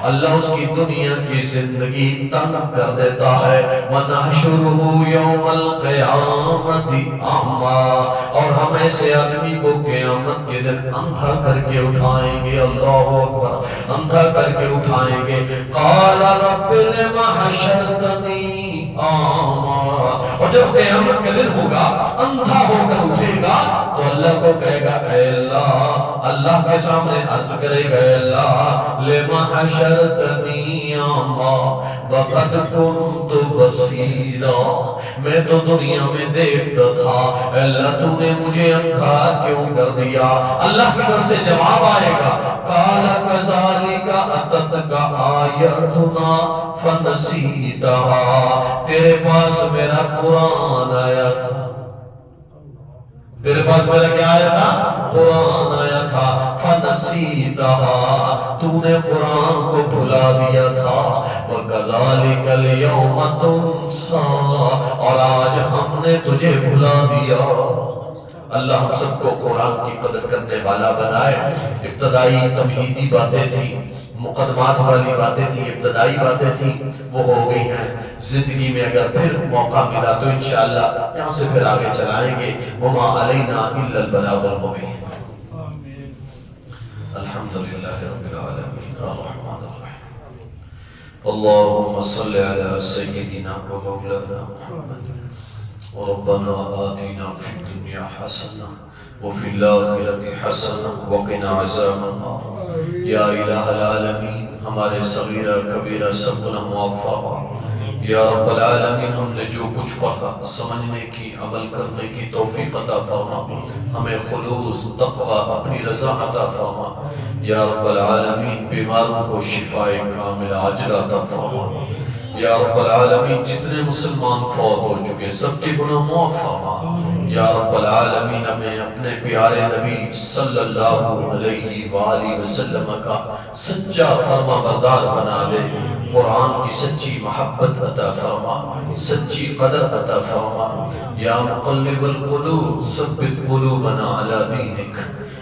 اللہ اس کی دنیا کی زندگی تنگ کر دیتا ہے۔ وَنَحْشُرُهُ يَوْمَ الْقِيَامَةِ أَعْمَى، اور ہم ایسے آدمی کو قیامت کے دن اندھا کر کے اٹھائیں گے، اللہ اکبر، اندھا کر کے اٹھائیں گے۔ قَالَ رَبِّ لِمَ حَشَرْتَنِي أَعْمَى، اور جب قیامت کے دن ہوگا، اندھا ہو کر اٹھے گا تو اللہ کو کہے گا اے اللہ، اللہ کے سامنے عرض کرے گا اے اللہ لِمَ حَشَرْتَنِي أَعْمَى وَقَدْ كُنْتُ بَصِيرًا، میں تو دنیا میں دیکھتا تھا، اے اللہ تو نے مجھے اندھا کیوں کر دیا؟ اللہ کی طرف سے جواب آئے گا قَالَ كَذَلِكَ أَتَتْكَ آيَاتُنَا فَنَسِيتَهَا، تیرے پاس میرا قرآن آیا تھا، تیرے پاس میرا کیا آیا تھا؟ قرآن آیا تھا۔ فَنَسِيتَهَا، تو نے قرآن کو بھلا دیا تھا۔ وَكَذَلِكَ الْيَوْمَ تُنْسَى، اور آج ہم نے تجھے بھلا دیا۔ اللہ ہم سب کو قرآن کی قدر کرنے والا بنائے۔ ابتدائی تمہیدی باتیں تھیں، مقدمات والی باتیں تھیں، ابتدائی باتیں تھیں، وہ ہو گئی ہیں۔ زندگی میں اگر پھر موقع ملا تو انشاءاللہ یہاں سے پھر آگے چلائیں گے۔ وَمَا عَلَيْنَا إِلَّا الْبَلَاغُ الْمُبِينُ۔ الحمدللہ رب العالمین الرحمن الرحیم، اللہم صلی علی سیدنا و مولانا محمد، ربنا آتنا فی الدنیا حسنہ وفی الآخرة حسنہ وقنا عذاب النار۔ یا الہ العالمین، ہمارے صغیرہ کبیرہ سب گناہ معاف فرما۔ یا رب العالمین، ہم نے جو کچھ پڑھا سمجھنے کی، عمل کرنے کی توفیق عطا فرما، ہمیں خلوص تقوی اپنی رضا عطا فرما۔ یا رب العالمین، بیماروں کو شفاء کامل عاجل عطا فرما۔ یا رب العالمین، جتنے مسلمان فوت ہو چکے سب کے گناہ معاف فرما۔ یا رب العالمین، ہمیں اپنے پیارے نبی صلی اللہ علیہ وآلہ وسلم کا سچا فرما بردار بنا دے۔ قرآن کی سچی محبت عطا فرما، سچی قدر عطا فرما۔ یا مقلب القلوب ثبت قلوبنا علی دینک۔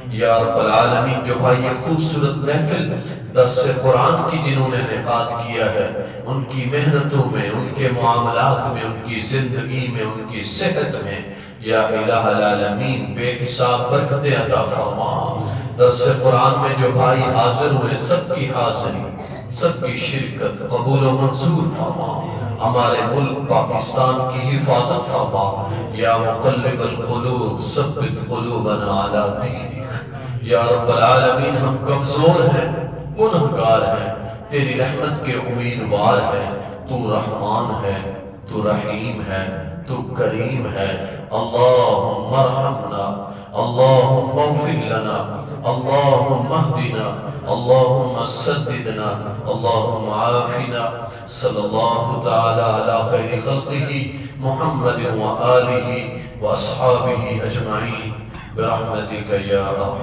یا رب العالمین، جو بھائی یہ خوبصورت محفل درس قرآن کی جنہوں نے انعقاد کیا ہے، ان کی محنتوں میں، ان کے معاملات میں، ان کی زندگی میں، ان کی صحت میں، یا الہ العالمین بے حساب برکتیں عطا فرما۔ درس قرآن میں جو بھائی حاضر ہوئے سب کی حاضری، سب کی شرکت قبول و منظور فرما۔ ہمارے ملک پاکستان کی حفاظت فرما۔ یا مقلب القلوب ثبت قلوبنا علی دینک۔ یا رب العالمین، ہم کمزور ہیں، گنہگار ہیں، تیری رحمت کے امیدوار ہیں۔ تو رحمان ہے، تو رحیم ہے، تو کریم ہے۔ اللہم ارحمنا، اللہم اغفر لنا، اللہم اہدنا، اللہم سددنا، اللہم عافنا۔ صلی اللہ تعالی علی خیر خلقہ محمد وآلہ واصحابہ اجمعین برحمتک یا ارحم۔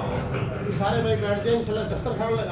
سارے بھائی بیٹھ جائیں، انشاءاللہ دسترخوان لگا